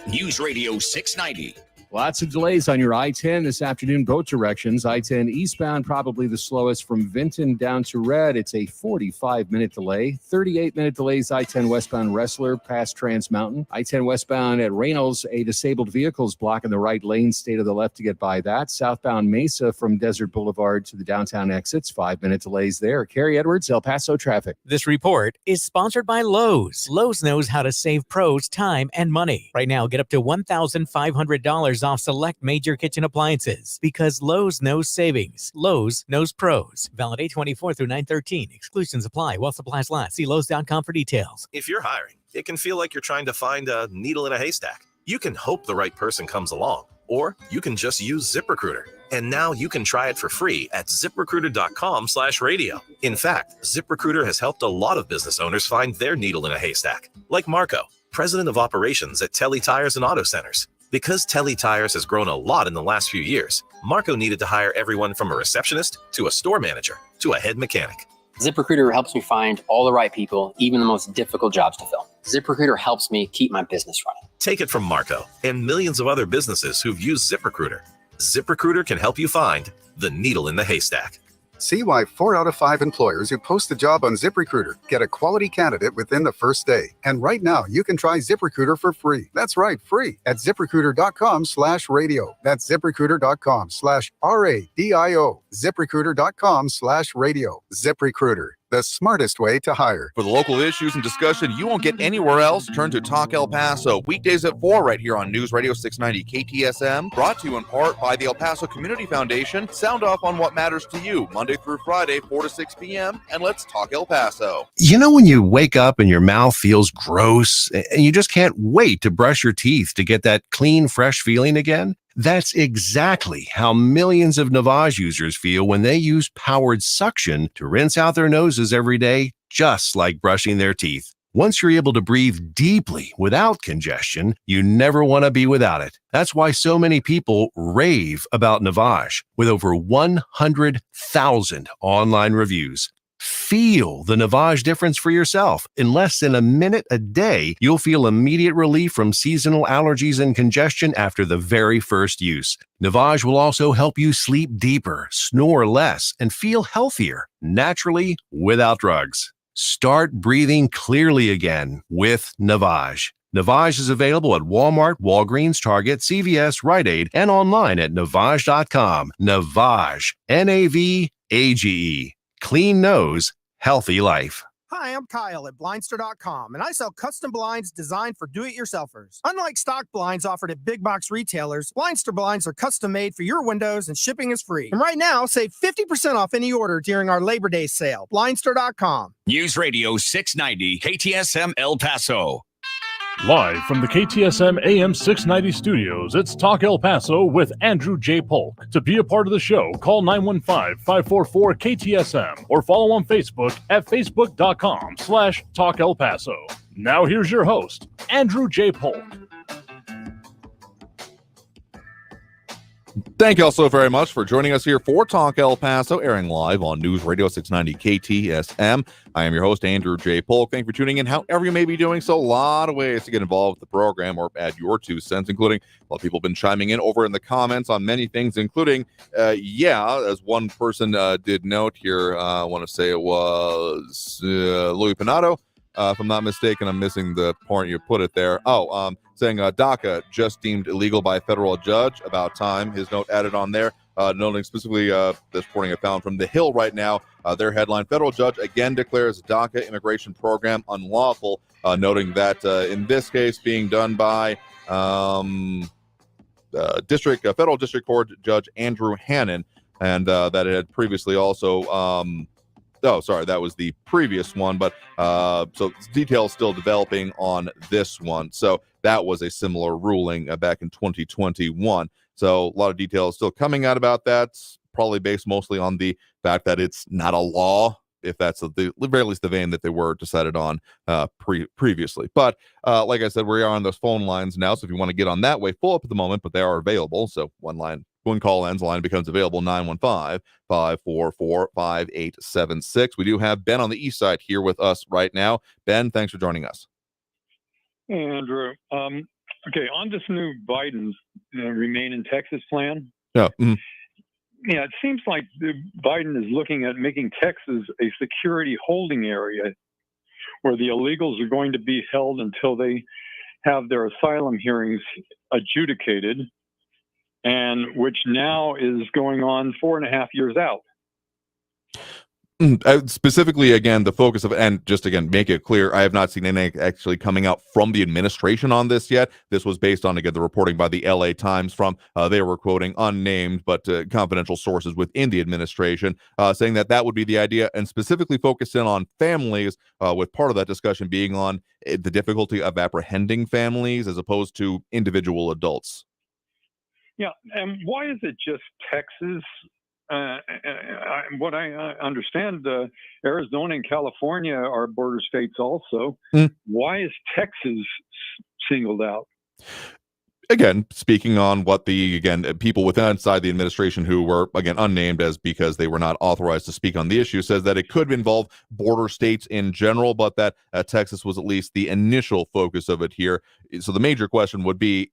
News Radio 690. Lots of delays on your I-10 this afternoon, both directions. I-10 eastbound, probably the slowest from Vinton down to Red. It's a 45-minute delay. 38-minute delays I-10 westbound Wrestler past Trans Mountain. I-10 westbound at Reynolds, a disabled vehicle is blocking the right lane. Stay to the left to get by that. Southbound Mesa from Desert Boulevard to the downtown exits. 5-minute delays there. Carrie Edwards, El Paso traffic. This report is sponsored by Lowe's. Lowe's knows how to save pros time and money. Right now, get up to $1,500 off select major kitchen appliances because Lowe's knows savings. Lowe's knows pros. Valid 8/24 through 9/13. Exclusions apply while supplies last. See Lowe's.com for details. If you're hiring, it can feel like you're trying to find a needle in a haystack. You can hope the right person comes along, or you can just use ZipRecruiter. And now you can try it for free at ZipRecruiter.com/radio. In fact, ZipRecruiter has helped a lot of business owners find their needle in a haystack, like Marco, president of operations at Telly Tires and Auto Centers. Because Telly Tires has grown a lot in the last few years, Marco needed to hire everyone from a receptionist to a store manager to a head mechanic. ZipRecruiter helps me find all the right people, even the most difficult jobs to fill. ZipRecruiter helps me keep my business running. Take it from Marco and millions of other businesses who've used ZipRecruiter. ZipRecruiter can help you find the needle in the haystack. See why 4 out of 5 employers who post a job on ZipRecruiter get a quality candidate within the first day. And right now, you can try ZipRecruiter for free. That's right, free at ZipRecruiter.com/radio. That's ZipRecruiter.com/RADIO. ZipRecruiter.com/radio. ZipRecruiter, the smartest way to hire. For the local issues and discussion you won't get anywhere else, turn to Talk El Paso, weekdays at 4 right here on News Radio 690 KTSM, brought to you in part by the El Paso Community Foundation. Sound off on what matters to you, Monday through Friday, 4 to 6 p.m., and let's talk El Paso. You know when you wake up and your mouth feels gross and you just can't wait to brush your teeth to get that clean, fresh feeling again? That's exactly how millions of Navage users feel when they use powered suction to rinse out their noses every day, just like brushing their teeth. Once you're able to breathe deeply without congestion, you never want to be without it. That's why so many people rave about Navage, with over 100,000 online reviews. Feel the Navage difference for yourself. In less than a minute a day, you'll feel immediate relief from seasonal allergies and congestion after the very first use. Navage will also help you sleep deeper, snore less, and feel healthier, naturally, without drugs. Start breathing clearly again with Navage. Navage is available at Walmart, Walgreens, Target, CVS, Rite Aid, and online at Navage.com. Navage, Navage. Clean nose, healthy life. Hi, I'm Kyle at Blindster.com, and I sell custom blinds designed for do-it-yourselfers. Unlike stock blinds offered at big box retailers, Blindster blinds are custom made for your windows and shipping is free. And right now, save 50% off any order during our Labor Day sale. Blindster.com. News Radio 690 KTSM El Paso. Live from the KTSM AM 690 studios, it's Talk El Paso with Andrew J. Polk. To be a part of the show, call 915-544-KTSM or follow on Facebook at facebook.com/Talk El Paso. Now here's your host, Andrew J. Polk. Thank you all so very much for joining us here for Talk El Paso, airing live on News Radio 690 KTSM. I am your host, Andrew J. Polk. Thank you for tuning in, however you may be doing so. A lot of ways to get involved with the program or add your 2 cents, including a lot of people have been chiming in over in the comments on many things, including, as one person did note here, I want to say it was Louis Pinato. If I'm not mistaken, I'm missing the point you put it there. Saying DACA just deemed illegal by a federal judge. About time. His note added on there, noting specifically this reporting I found from The Hill right now. Their headline: federal judge again declares DACA immigration program unlawful, noting that in this case being done by federal district court judge Andrew Hannon, and that it had previously also that was the previous one, but so details still developing on this one. So that was a similar ruling back in 2021. So a lot of details still coming out about that, probably based mostly on the fact that it's not a law, if that's the very least the vein that they were decided on previously. But like I said, we are on those phone lines now, so if you want to get on that way, full up at the moment, but they are available. So one call ends, the line becomes available, 915-544-5876. We do have Ben on the east side here with us right now. Ben, thanks for joining us. Hey, Andrew. Okay, on this new Biden's Remain in Texas plan. Yeah. Yeah, it seems like Biden is looking at making Texas a security holding area where the illegals are going to be held until they have their asylum hearings adjudicated, and which now is going on 4.5 years out. Specifically, again, the focus of, and just again, make it clear, I have not seen any actually coming out from the administration on this yet. This was based on, again, the reporting by the LA Times from, they were quoting unnamed but confidential sources within the administration, saying that that would be the idea, and specifically focus in on families, with part of that discussion being on the difficulty of apprehending families as opposed to individual adults. Yeah, and why is it just Texas? What I understand, Arizona and California are border states also. Why is Texas singled out? Again, speaking on what the, again, people within inside the administration who were, again, unnamed as because they were not authorized to speak on the issue, says that it could involve border states in general, but that Texas was at least the initial focus of it here. So the major question would be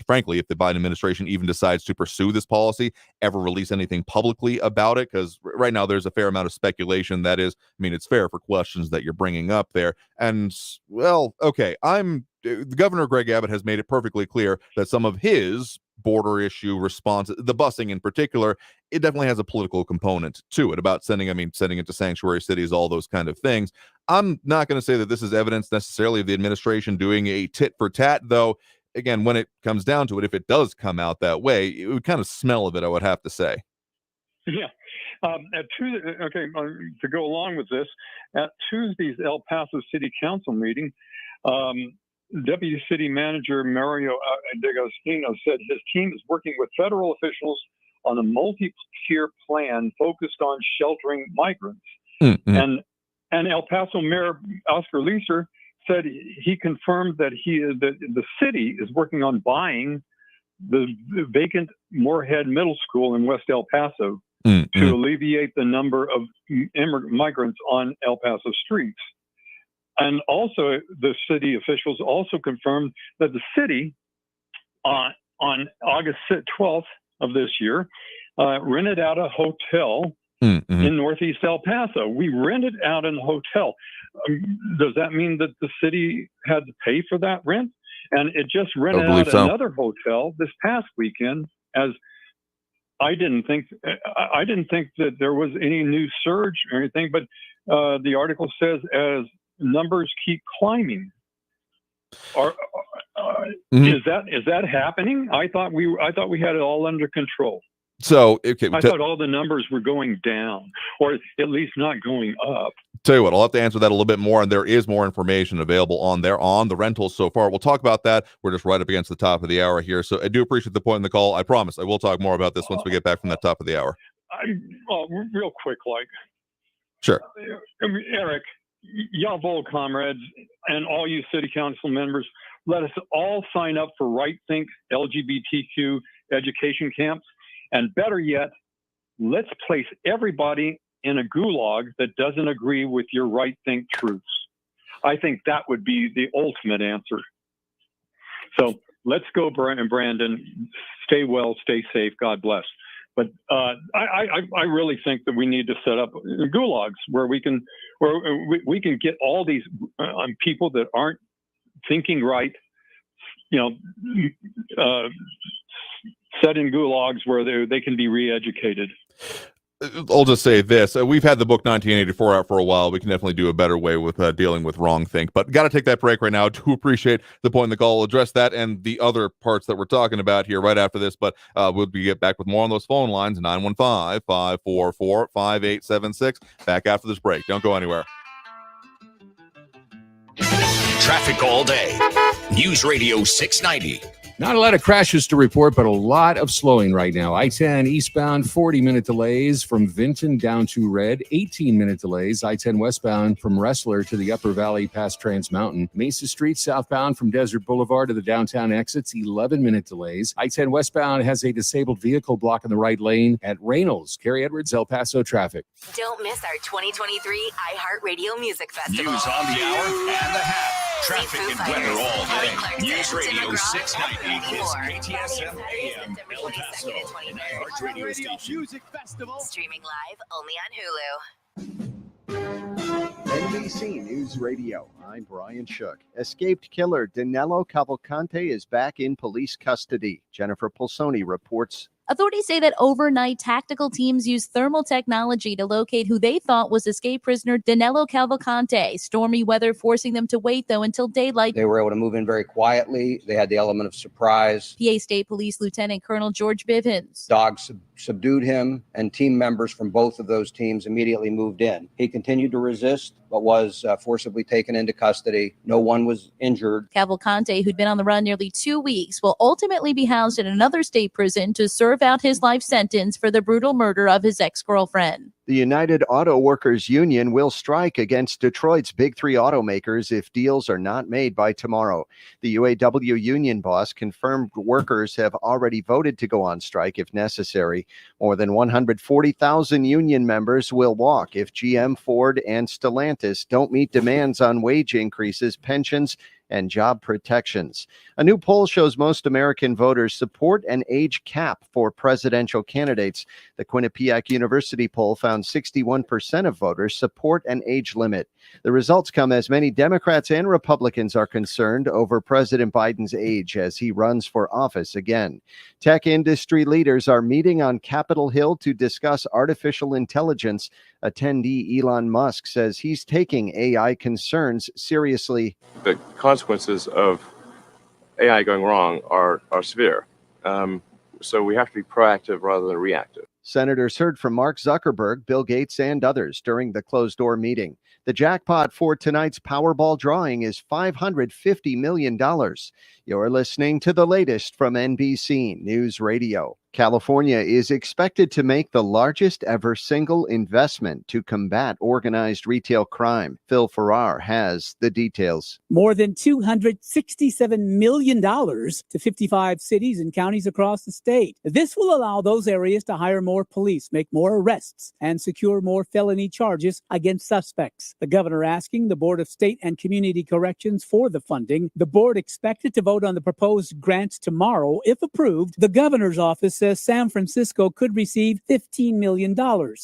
frankly, if the Biden administration even decides to pursue this policy, ever release anything publicly about it, because right now there's a fair amount of speculation that is, I mean, it's fair for questions that you're bringing up there. And, well, okay, Governor Greg Abbott has made it perfectly clear that some of his border issue response, the busing in particular, it definitely has a political component to it about sending it to sanctuary cities, all those kind of things. I'm not going to say that this is evidence necessarily of the administration doing a tit for tat, though. Again, when it comes down to it, if it does come out that way, it would kind of smell of it, I would have to say. Yeah. To go along with this, at Tuesday's El Paso City Council meeting, Deputy City Manager Mario D'Agostino said his team is working with federal officials on a multi-tier plan focused on sheltering migrants. And El Paso Mayor Oscar Leeser said he confirmed that the city is working on buying the vacant Moorhead Middle School in West El Paso to alleviate the number of migrants on El Paso streets. And also, the city officials also confirmed that the city, on August 12th of this year, rented out a hotel in Northeast El Paso. We rented out a hotel. Does that mean that the city had to pay for that rent? And it just rented out another hotel this past weekend. As I didn't think that there was any new surge or anything, but the article says as numbers keep climbing. Is that happening? I thought we had it all under control. So okay, I thought all the numbers were going down, or at least not going up. Tell you what, I'll have to answer that a little bit more, and there is more information available on the rentals so far. We'll talk about that. We're just right up against the top of the hour here, so I do appreciate the point in the call. I promise I will talk more about this once we get back from that top of the hour. Real quick, Sure. Eric, y'all bold comrades, and all you city council members, let us all sign up for Right Think LGBTQ education camps. And better yet, let's place everybody in a gulag that doesn't agree with your Right Think truths. I think that would be the ultimate answer. So let's go, Brandon. Stay well, stay safe. God bless. But I really think that we need to set up gulags where we can get all these people that aren't thinking right, set in gulags where they can be re-educated. I'll just say this. We've had the book 1984 out for a while. We can definitely do a better way with dealing with wrong think. But got to take that break right now. Do appreciate the point in the call. We'll address that and the other parts that we're talking about here right after this. But we'll get back with more on those phone lines, 915-544-5876. Back after this break. Don't go anywhere. Traffic all day. News Radio 690. Not a lot of crashes to report, but a lot of slowing right now. I-10 eastbound, 40-minute delays from Vinton down to Red, 18-minute delays. I-10 westbound from Wrestler to the Upper Valley past Trans Mountain. Mesa Street southbound from Desert Boulevard to the downtown exits, 11-minute delays. I-10 westbound has a disabled vehicle blocking the right lane at Reynolds. Carrie Edwards, El Paso traffic. Don't miss our 2023 iHeartRadio Music Festival. News on the hour and a half. Traffic and weather all day. News Radio 690 Kiss KTSM AM El Paso and iHeartRadio station. Music Festival. Streaming live only on Hulu. NBC News Radio. I'm Brian Shook. Escaped killer Danilo Cavalcante is back in police custody. Jennifer Pulsoni reports. Authorities say that overnight tactical teams used thermal technology to locate who they thought was escaped prisoner Danilo Cavalcante. Stormy weather forcing them to wait, though, until daylight. They were able to move in very quietly. They had the element of surprise. PA State Police Lieutenant Colonel George Bivens. Dogs subdued him, and team members from both of those teams immediately moved in. He continued to resist, but was forcibly taken into custody. No one was injured. Cavalcante, who'd been on the run nearly 2 weeks, will ultimately be housed in another state prison to serve out his life sentence for the brutal murder of his ex-girlfriend. The United Auto Workers Union will strike against Detroit's big three automakers if deals are not made by tomorrow. The UAW union boss confirmed workers have already voted to go on strike if necessary. More than 140,000 union members will walk if GM, Ford, and Stellantis don't meet demands on wage increases, pensions, and job protections. A new poll shows most American voters support an age cap for presidential candidates. The Quinnipiac University poll found 61% of voters support an age limit. The results come as many Democrats and Republicans are concerned over President Biden's age as he runs for office again. Tech industry leaders are meeting on Capitol Hill to discuss artificial intelligence. Attendee Elon Musk says he's taking AI concerns seriously. The consequences of AI going wrong are severe. So we have to be proactive rather than reactive. Senators heard from Mark Zuckerberg, Bill Gates, and others during the closed-door meeting. The jackpot for tonight's Powerball drawing is $550 million. You're listening to the latest from NBC News Radio. California is expected to make the largest ever single investment to combat organized retail crime. Phil Farrar has the details. More than $267 million to 55 cities and counties across the state. This will allow those areas to hire more police, make more arrests, and secure more felony charges against suspects. The governor asking the Board of State and Community Corrections for the funding. The board expected to vote on the proposed grants tomorrow. If approved, the governor's office says San Francisco could receive $15 million.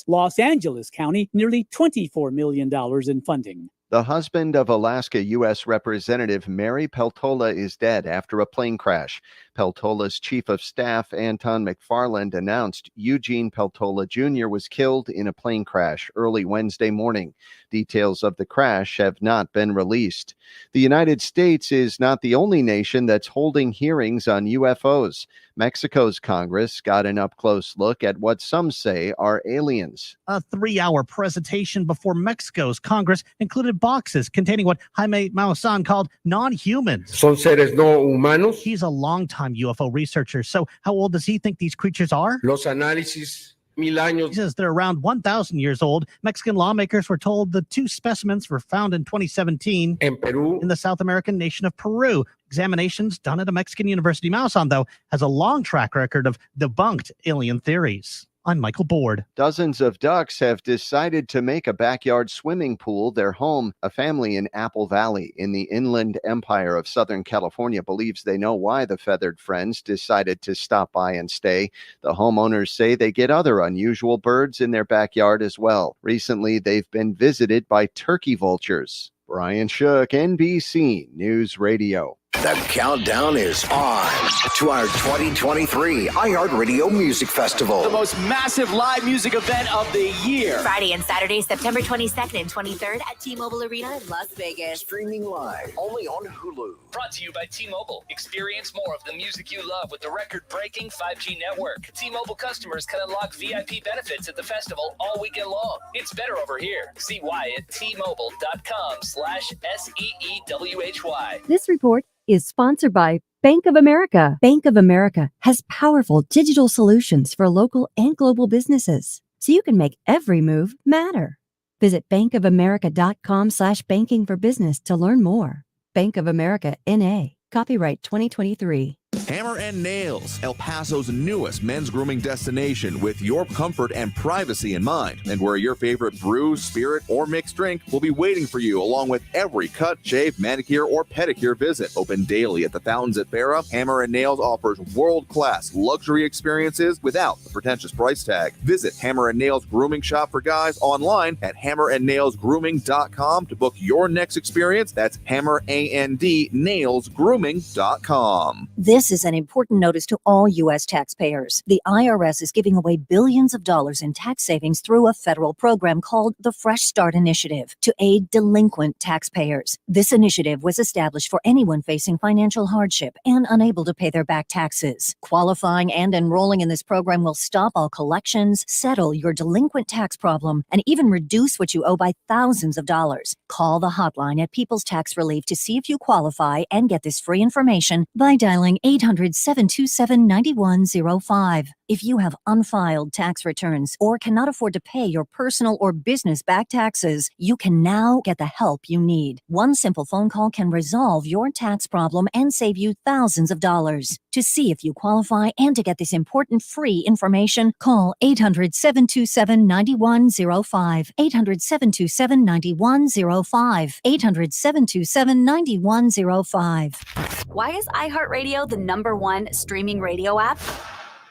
Los Angeles County, nearly $24 million in funding. The husband of Alaska U.S. Representative Mary Peltola is dead after a plane crash. Peltola's chief of staff, Anton McFarland, announced Eugene Peltola Jr. was killed in a plane crash early Wednesday morning. Details of the crash have not been released. The United States is not the only nation that's holding hearings on UFOs. Mexico's Congress got an up-close look at what some say are aliens. A 3-hour presentation before Mexico's Congress included boxes containing what Jaime Maussan called non-humans. Son seres no humanos. He's a longtime UFO researcher, so how old does he think these creatures are? Los análisis 1000 años. He says they're around 1,000 years old. Mexican lawmakers were told the 2 specimens were found in 2017 in Peru, in the South American nation of Peru. Examinations done at a Mexican university. Maussan, though, has a long track record of debunked alien theories. I'm Michael Board. Dozens of ducks have decided to make a backyard swimming pool their home. A family in Apple Valley in the Inland Empire of Southern California believes they know why the feathered friends decided to stop by and stay. The homeowners say they get other unusual birds in their backyard as well. Recently, they've been visited by turkey vultures. Brian Shook, NBC News Radio. The countdown is on to our 2023 iHeartRadio Music Festival. The most massive live music event of the year. Friday and Saturday, September 22nd and 23rd at T-Mobile Arena in Las Vegas. Streaming live only on Hulu. Brought to you by T-Mobile. Experience more of the music you love with the record-breaking 5G network. T-Mobile customers can unlock VIP benefits at the festival all weekend long. It's better over here. See why at T-Mobile.com/SEEWHY. This report is sponsored by Bank of America. Bank of America has powerful digital solutions for local and global businesses, so you can make every move matter. Visit bankofamerica.com/banking for business to learn more. Bank of America, N.A., copyright 2023. Hammer and Nails, El Paso's newest men's grooming destination with your comfort and privacy in mind, and where your favorite brew, spirit, or mixed drink will be waiting for you along with every cut, shave, manicure, or pedicure visit. Open daily at the fountains at Farrah, Hammer and Nails offers world-class luxury experiences without the pretentious price tag. Visit Hammer and Nails Grooming Shop for Guys online at hammerandnailsgrooming.com to book your next experience. That's hammerandnailsgrooming.com. This is an important notice to all U.S. taxpayers. The IRS is giving away billions of dollars in tax savings through a federal program called the Fresh Start Initiative to aid delinquent taxpayers. This initiative was established for anyone facing financial hardship and unable to pay their back taxes. Qualifying and enrolling in this program will stop all collections, settle your delinquent tax problem, and even reduce what you owe by thousands of dollars. Call the hotline at People's Tax Relief to see if you qualify and get this free information by dialing 800-727-9105. If you have unfiled tax returns or cannot afford to pay your personal or business back taxes, you can now get the help you need. One simple phone call can resolve your tax problem and save you thousands of dollars. To see if you qualify and to get this important free information, call 800-727-9105. 800-727-9105. 800-727-9105. Why is iHeartRadio the #1 streaming radio app?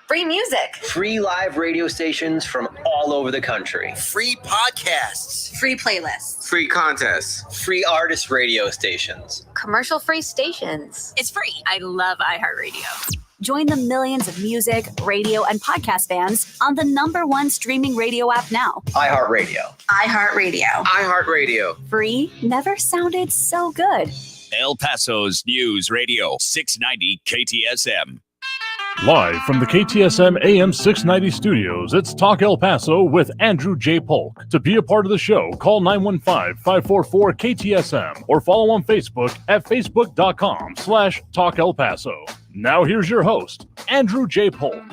Free music. Free live radio stations from all over the country. Free podcasts. Free playlists. Free contests. Free artist radio stations. Commercial-free stations. It's free. I love iHeartRadio. Join the millions of music, radio, and podcast fans on the #1 streaming radio app now. iHeartRadio. iHeartRadio. iHeartRadio. Free never sounded so good. El Paso's News Radio 690 KTSM. Live from the KTSM AM 690 studios, it's Talk El Paso with Andrew J. Polk. To be a part of the show, call 915-544-KTSM or follow on Facebook at facebook.com/Talk El Paso. Now here's your host, Andrew J. Polk.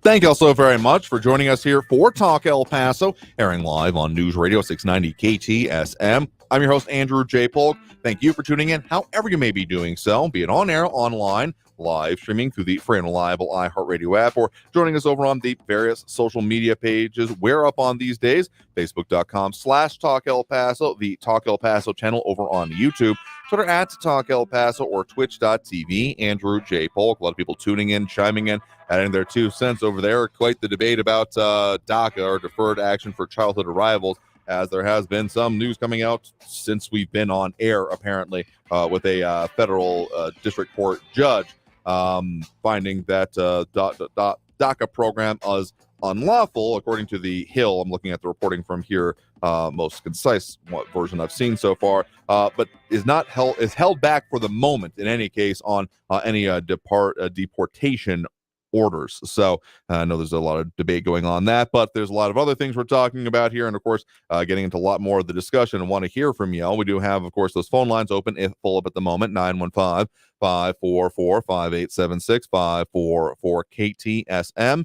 Thank you all so very much for joining us here for Talk El Paso, airing live on News Radio 690 KTSM. I'm your host, Andrew J. Polk. Thank you for tuning in, however you may be doing so, be it on air, online, live streaming through the free and reliable iHeartRadio app, or joining us over on the various social media pages we're up on these days, facebook.com/Talk El Paso, the Talk El Paso channel over on YouTube, Twitter at Talk El Paso, or twitch.tv, Andrew J. Polk. A lot of people tuning in, chiming in, adding their 2 cents over there. Quite the debate about DACA, or Deferred Action for Childhood Arrivals, as there has been some news coming out since we've been on air, apparently, with a federal district court judge finding that DACA program is unlawful, according to the Hill. I'm looking at the reporting from here, most concise version I've seen so far, but is held back for the moment, in any case, on any deportation orders. So I know there's a lot of debate going on that, but there's a lot of other things we're talking about here, and of course getting into a lot more of the discussion, and want to hear from y'all. We do have, of course, those phone lines open, if full up at the moment, 915-544-5876, 544-KTSM.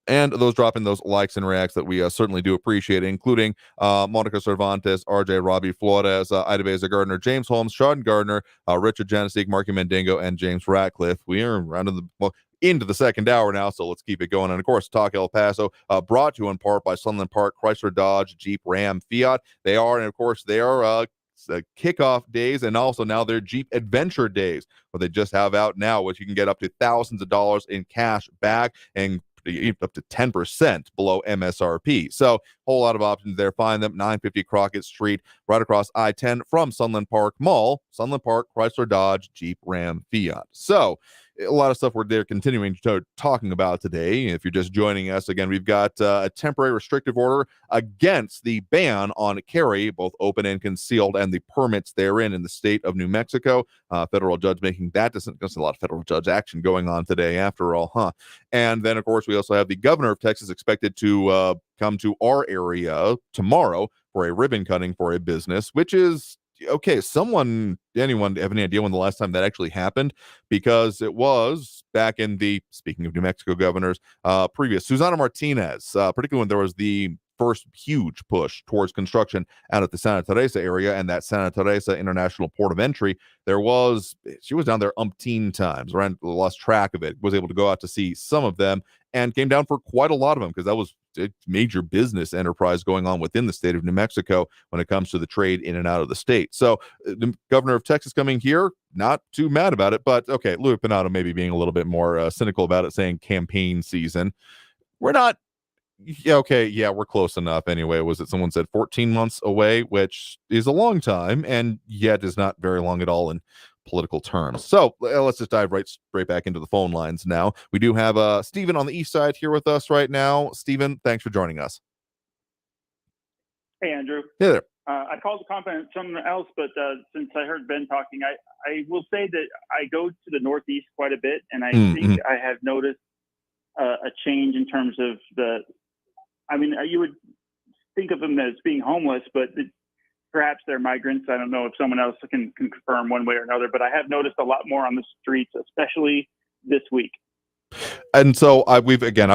And those dropping those likes and reacts that we certainly do appreciate, including Monica Cervantes, RJ Robbie Flores, Ida Beza Gardner, James Holmes, Sean Gardner, Richard Janasik, Marky Mandingo, and James Ratcliffe. We are into the second hour now, so let's keep it going. And of course, Talk El Paso, brought to you in part by Sunland Park, Chrysler, Dodge, Jeep, Ram, Fiat. They are kickoff days, and also now they're Jeep Adventure days, where they just have out now, which you can get up to thousands of dollars in cash back and up to 10% below MSRP. So whole lot of options there. Find them 950 Crockett Street, right across I-10 from Sunland Park Mall. Sunland Park, Chrysler, Dodge, Jeep, Ram, Fiat. So a lot of stuff we're there continuing to talking about today. If you're just joining us, again, we've got a temporary restrictive order against the ban on carry, both open and concealed, and the permits therein in the state of New Mexico. Federal judge making that decision. There's a lot of federal judge action going on today, after all, huh? And then, of course, we also have the governor of Texas expected to come to our area tomorrow for a ribbon cutting for a business, which is okay. Anyone have any idea when the last time that actually happened? Because it was back in the, speaking of New Mexico governors, previous Susana Martinez, particularly when there was the first huge push towards construction out at the Santa Teresa area and that Santa Teresa International Port of Entry. She was down there umpteen times, lost track of it, was able to go out to see some of them and came down for quite a lot of them because that was a major business enterprise going on within the state of New Mexico when it comes to the trade in and out of the state. So the governor of Texas coming here, not too mad about it, but okay, Louis Pinato maybe being a little bit more cynical about it, saying campaign season. We're not. Yeah, okay, yeah, we're close enough anyway. Was it someone said 14 months away, which is a long time and yet is not very long at all in political terms. So let's just dive right back into the phone lines now. We do have Stephen on the east side here with us right now. Stephen, thanks for joining us. Hey, Andrew. Hey there. I called to comment on something else, but since I heard Ben talking, I will say that I go to the Northeast quite a bit, and I think I have noticed a change in terms of you would think of them as being homeless, but perhaps they're migrants. I don't know if someone else can confirm one way or another, but I have noticed a lot more on the streets, especially this week. And so I've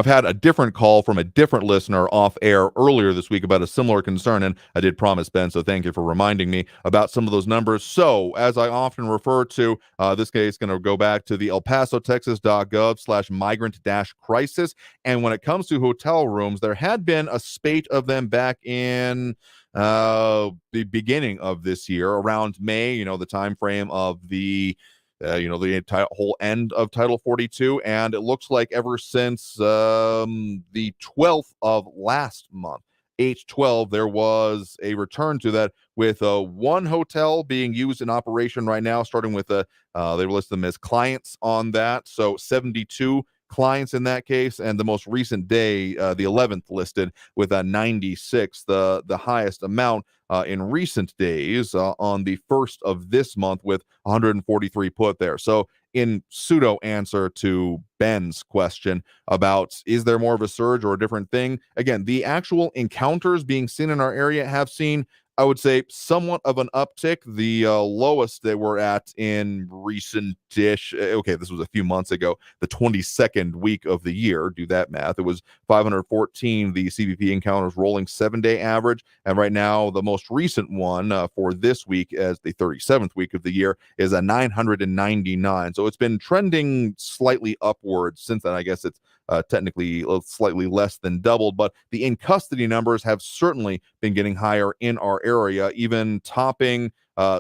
had a different call from a different listener off air earlier this week about a similar concern, and I did promise Ben, so thank you for reminding me about some of those numbers. So as I often refer to, this case is going to go back to the elpasotexas.gov/migrant-crisis, and when it comes to hotel rooms, there had been a spate of them back in the beginning of this year, around May, the time frame of the whole end of Title 42, and it looks like ever since the 12th of last month, 8/12, there was a return to that, with one hotel being used in operation right now, starting with they list them as clients on that, so 72 clients in that case, and the most recent day, the 11th, listed with a 96, the highest amount in recent days, on the 1st of this month, with 143 put there. So in pseudo answer to Ben's question about is there more of a surge or a different thing, again, the actual encounters being seen in our area have seen, I would say, somewhat of an uptick. The lowest they were at in recent-ish, this was a few months ago, the 22nd week of the year, do that math, it was 514, the CBP encounters rolling 7-day average, and right now the most recent one for this week, as the 37th week of the year, is a 999. So it's been trending slightly upwards since then. I guess it's technically slightly less than doubled, but the in-custody numbers have certainly been getting higher in our area, even topping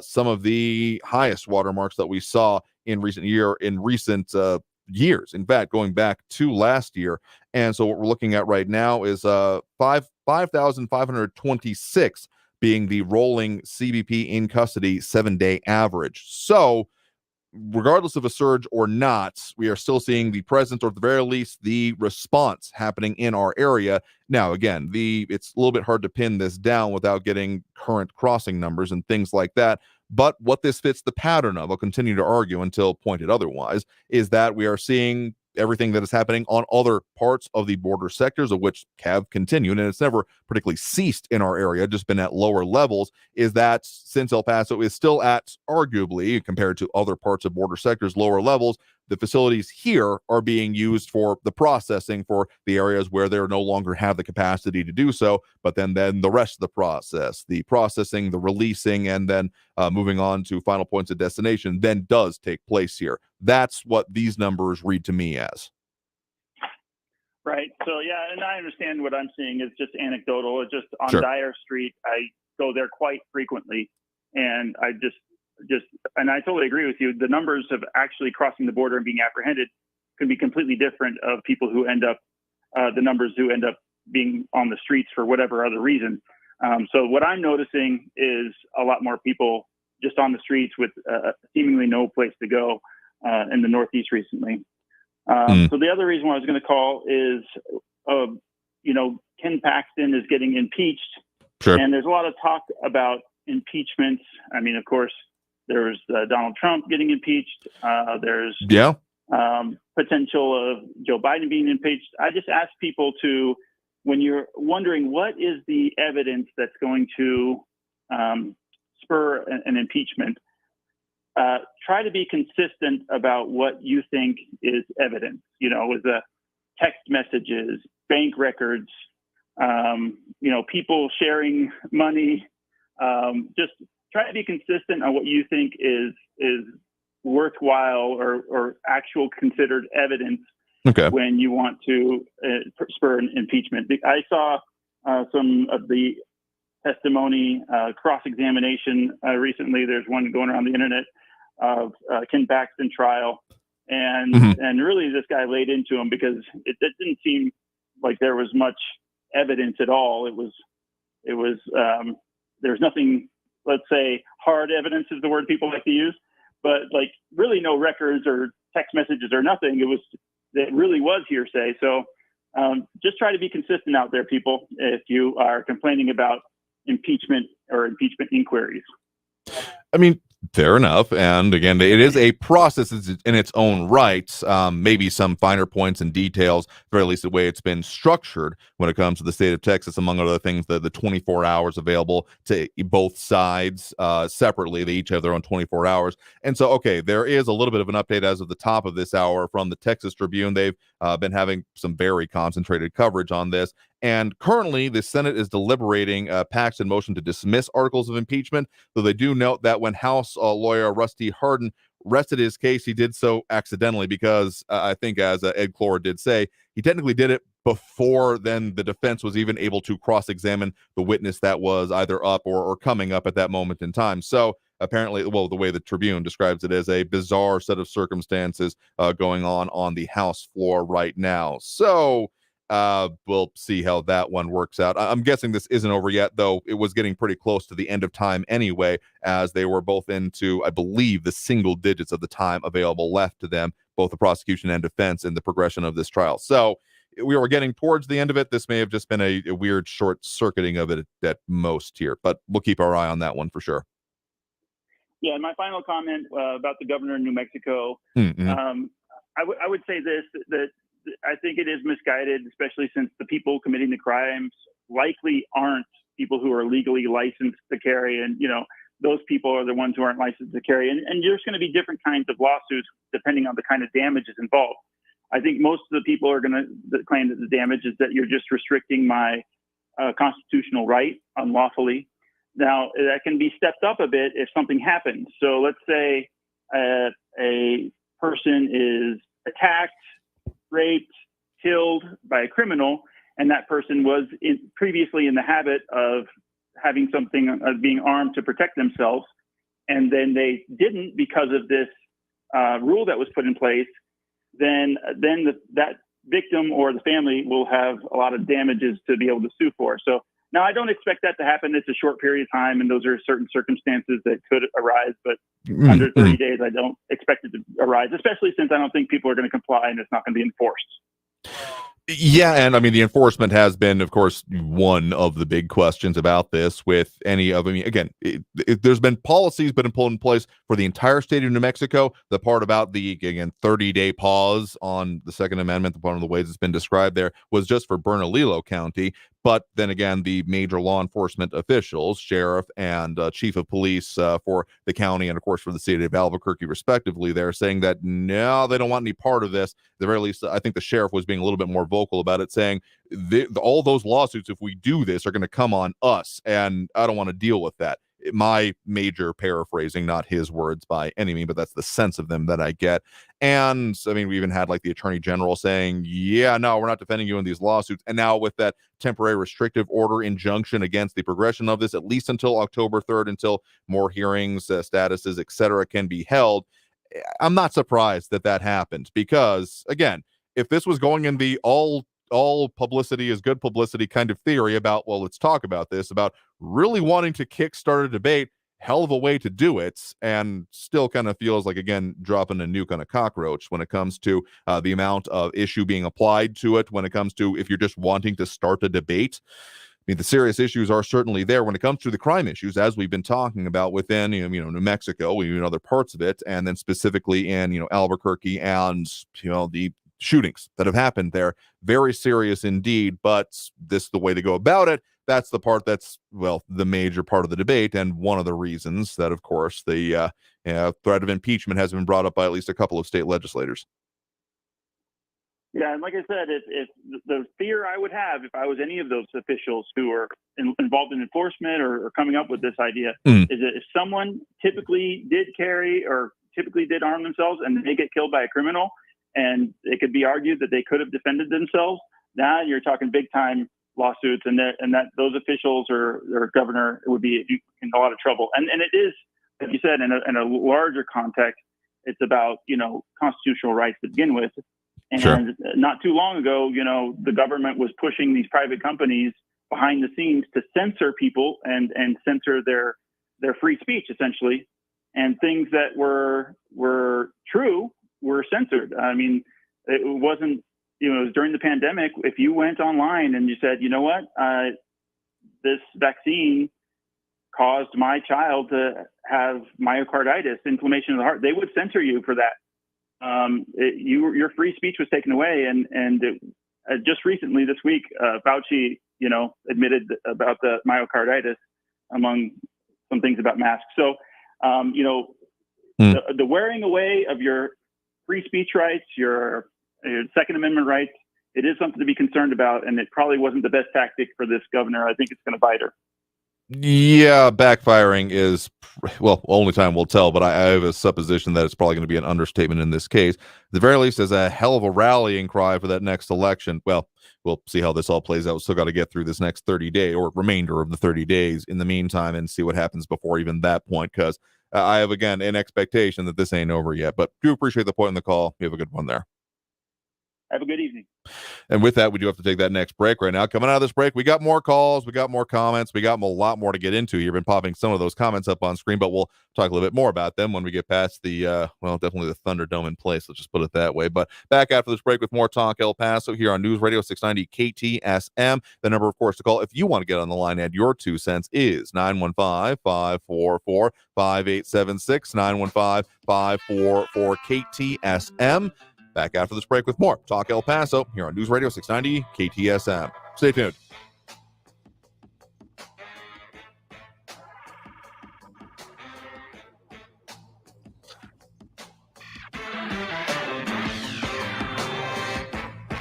some of the highest watermarks that we saw in recent years. In fact, going back to last year. And so what we're looking at right now is 5,526 being the rolling CBP in custody 7-day average. So regardless of a surge or not, we are still seeing the presence, or at the very least, the response happening in our area. Now, again, it's a little bit hard to pin this down without getting current crossing numbers and things like that. But what this fits the pattern of, I'll continue to argue until pointed otherwise, is that we are seeing everything that is happening on other parts of the border sectors, of which have continued, and it's never particularly ceased in our area, just been at lower levels, is that since El Paso is still at, arguably, compared to other parts of border sectors, lower levels, the facilities here are being used for the processing for the areas where they no longer have the capacity to do so, but then the rest of the process, the processing, the releasing, and then moving on to final points of destination then does take place here. That's what these numbers read to me as. Right. So, yeah, and I understand what I'm seeing is just anecdotal. It's just on Sure. Dyer Street, I go there quite frequently, and I and I totally agree with you. The numbers of actually crossing the border and being apprehended can be completely different of people who end up, the numbers who end up being on the streets for whatever other reason. So what I'm noticing is a lot more people just on the streets with seemingly no place to go in the Northeast recently. So the other reason why I was going to call is, Ken Paxton is getting impeached. Sure. And there's a lot of talk about impeachments. I mean, of course, there's Donald Trump getting impeached. There's potential of Joe Biden being impeached. I just ask people to, when you're wondering what is the evidence that's going to spur an impeachment, try to be consistent about what you think is evidence. With the text messages, bank records, people sharing money. Just try to be consistent on what you think is worthwhile or actual considered evidence when you want to spur an impeachment. I saw some of the testimony, cross-examination recently. There's one going around the internet of Ken Paxton trial, and really this guy laid into him because it didn't seem like there was much evidence at all. It was there's nothing, let's say hard evidence is the word people like to use, but like really no records or text messages or nothing. It really was hearsay. So just try to be consistent out there, people, if you are complaining about impeachment or impeachment inquiries. I mean, fair enough. And again, it is a process in its own right. Maybe some finer points and details, or at least the way it's been structured when it comes to the state of Texas, among other things, the 24 hours available to both sides separately. They each have their own 24 hours. And so, okay, there is a little bit of an update as of the top of this hour from the Texas Tribune. They've been having some very concentrated coverage on this. And currently, the Senate is deliberating Paxton motion to dismiss articles of impeachment, though they do note that when House lawyer Rusty Hardin rested his case, he did so accidentally because I think, as Ed Clore did say, he technically did it before then the defense was even able to cross-examine the witness that was either up or coming up at that moment in time. So apparently, well, the way the Tribune describes it as a bizarre set of circumstances going on the House floor right now. So we'll see how that one works out. I'm guessing this isn't over yet, though it was getting pretty close to the end of time anyway, as they were both into, I believe, the single digits of the time available left to them, both the prosecution and defense, in the progression of this trial. So we were getting towards the end of it. This may have just been a weird short circuiting of it at most here, but we'll keep our eye on that one for sure. Yeah, and my final comment about the governor in New Mexico, I would say this, that I think it is misguided, especially since the people committing the crimes likely aren't people who are legally licensed to carry. And, those people are the ones who aren't licensed to carry. And there's going to be different kinds of lawsuits depending on the kind of damages involved. I think most of the people are going to claim that the damage is that you're just restricting my constitutional right unlawfully. Now, that can be stepped up a bit if something happens. So let's say a person is attacked, raped, killed by a criminal, and that person was previously in the habit of having something, being armed to protect themselves, and then they didn't because of this rule that was put in place, then that victim or the family will have a lot of damages to be able to sue for. So now I don't expect that to happen. It's a short period of time, and those are certain circumstances that could arise, but under 30 days, I don't expect it to arise, especially since I don't think people are going to comply and it's not going to be enforced. Yeah, and I mean, the enforcement has been, of course, one of the big questions about this with any of, again, there's been policies been put in place for the entire state of New Mexico. The part about the, again, 30-day pause on the Second Amendment, one of the ways it's been described there, was just for Bernalillo County. But then again, the major law enforcement officials, sheriff and chief of police for the county and, of course, for the city of Albuquerque, respectively, they're saying that, no, they don't want any part of this. At the very least, I think the sheriff was being a little bit more vocal about it, saying all those lawsuits, if we do this, are going to come on us, and I don't want to deal with that. My major paraphrasing, not his words by any means, but that's the sense of them that I get. And I mean, we even had like the attorney general saying, yeah, no, we're not defending you in these lawsuits. And now with that temporary restrictive order injunction against the progression of this, at least until October 3rd, until more hearings, statuses, etc., can be held. I'm not surprised that happened, because again, if this was going in the all publicity is good publicity kind of theory about, well, let's talk about this, about really wanting to kickstart a debate, hell of a way to do it, and still kind of feels like, again, dropping a nuke on a cockroach when it comes to the amount of issue being applied to it, when it comes to if you're just wanting to start a debate. I mean, the serious issues are certainly there when it comes to the crime issues, as we've been talking about within, New Mexico, even other parts of it, and then specifically in, Albuquerque and, the shootings that have happened there. Very serious indeed, but this is the way to go about it. That's the part that's, well, the major part of the debate, and one of the reasons that, of course, the threat of impeachment has been brought up by at least a couple of state legislators. Yeah, and like I said, if the fear I would have if I was any of those officials who are involved in enforcement or coming up with this idea is that if someone typically did carry or typically did arm themselves and they get killed by a criminal, and it could be argued that they could have defended themselves, now you're talking big time lawsuits, and that those officials or governor would be in a lot of trouble. And it is, like you said, in a larger context, it's about constitutional rights to begin with. And sure. Not too long ago, the government was pushing these private companies behind the scenes to censor people and censor their free speech, essentially. And things that were true were censored. I mean, it wasn't, it was during the pandemic. If you went online and you said, you know what, this vaccine caused my child to have myocarditis, inflammation of the heart, they would censor you for that. Your free speech was taken away, and just recently this week, Fauci, admitted about the myocarditis, among some things about masks. So, the wearing away of your free speech rights, your Second Amendment rights, it is something to be concerned about, and it probably wasn't the best tactic for this governor. I think it's going to bite her. Yeah, backfiring is, well, only time will tell, but I have a supposition that it's probably going to be an understatement in this case. At the very least, as a hell of a rallying cry for that next election. Well, we'll see how this all plays out. We've still got to get through this next 30 days or remainder of the 30 days in the meantime and see what happens before even that point, because I have, again, an expectation that this ain't over yet. But do appreciate the point in the call. You have a good one there. Have a good evening. And with that, we do have to take that next break right now. Coming out of this break, we got more calls, we got more comments, we got a lot more to get into. You've been popping some of those comments up on screen, but we'll talk a little bit more about them when we get past the, definitely the Thunderdome in place. Let's just put it that way. But back after this break with more Talk El Paso here on News Radio 690 KTSM. The number, of course, to call if you want to get on the line and add your 2 cents is 915-544-5876, 915-544-KTSM. Back after this break with more Talk El Paso here on News Radio 690 KTSM. Stay tuned.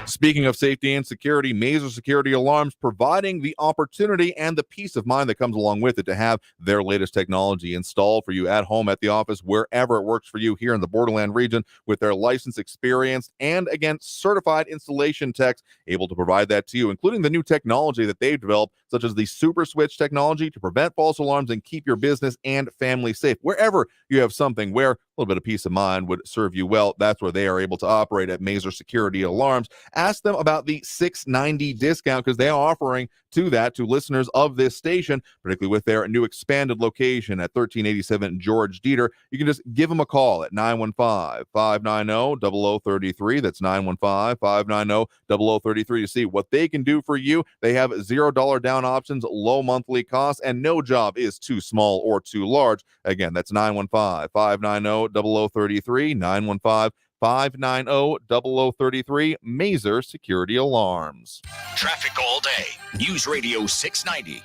Speaking of safety and security, Mazer Security Alarms providing the opportunity and the peace of mind that comes along with it to have their latest technology installed for you at home, at the office, wherever it works for you here in the Borderland region with their licensed, experienced, and again, certified installation techs able to provide that to you, including the new technology that they've developed, such as the Super Switch technology to prevent false alarms and keep your business and family safe. Wherever you have something where a little bit of peace of mind would serve you well, that's where they are able to operate at Mazer Security Alarms. Ask them about the $690 discount because they are offering to listeners of this station, particularly with their new expanded location at 1387 George Dieter. You can just give them a call at 915-590-0033. That's 915-590-0033 to see what they can do for you. They have $0 down options, low monthly costs, and no job is too small or too large. Again, that's 915-590-0033, 915-590-0033, Mazer Security Alarms. Traffic all day. News Radio 690.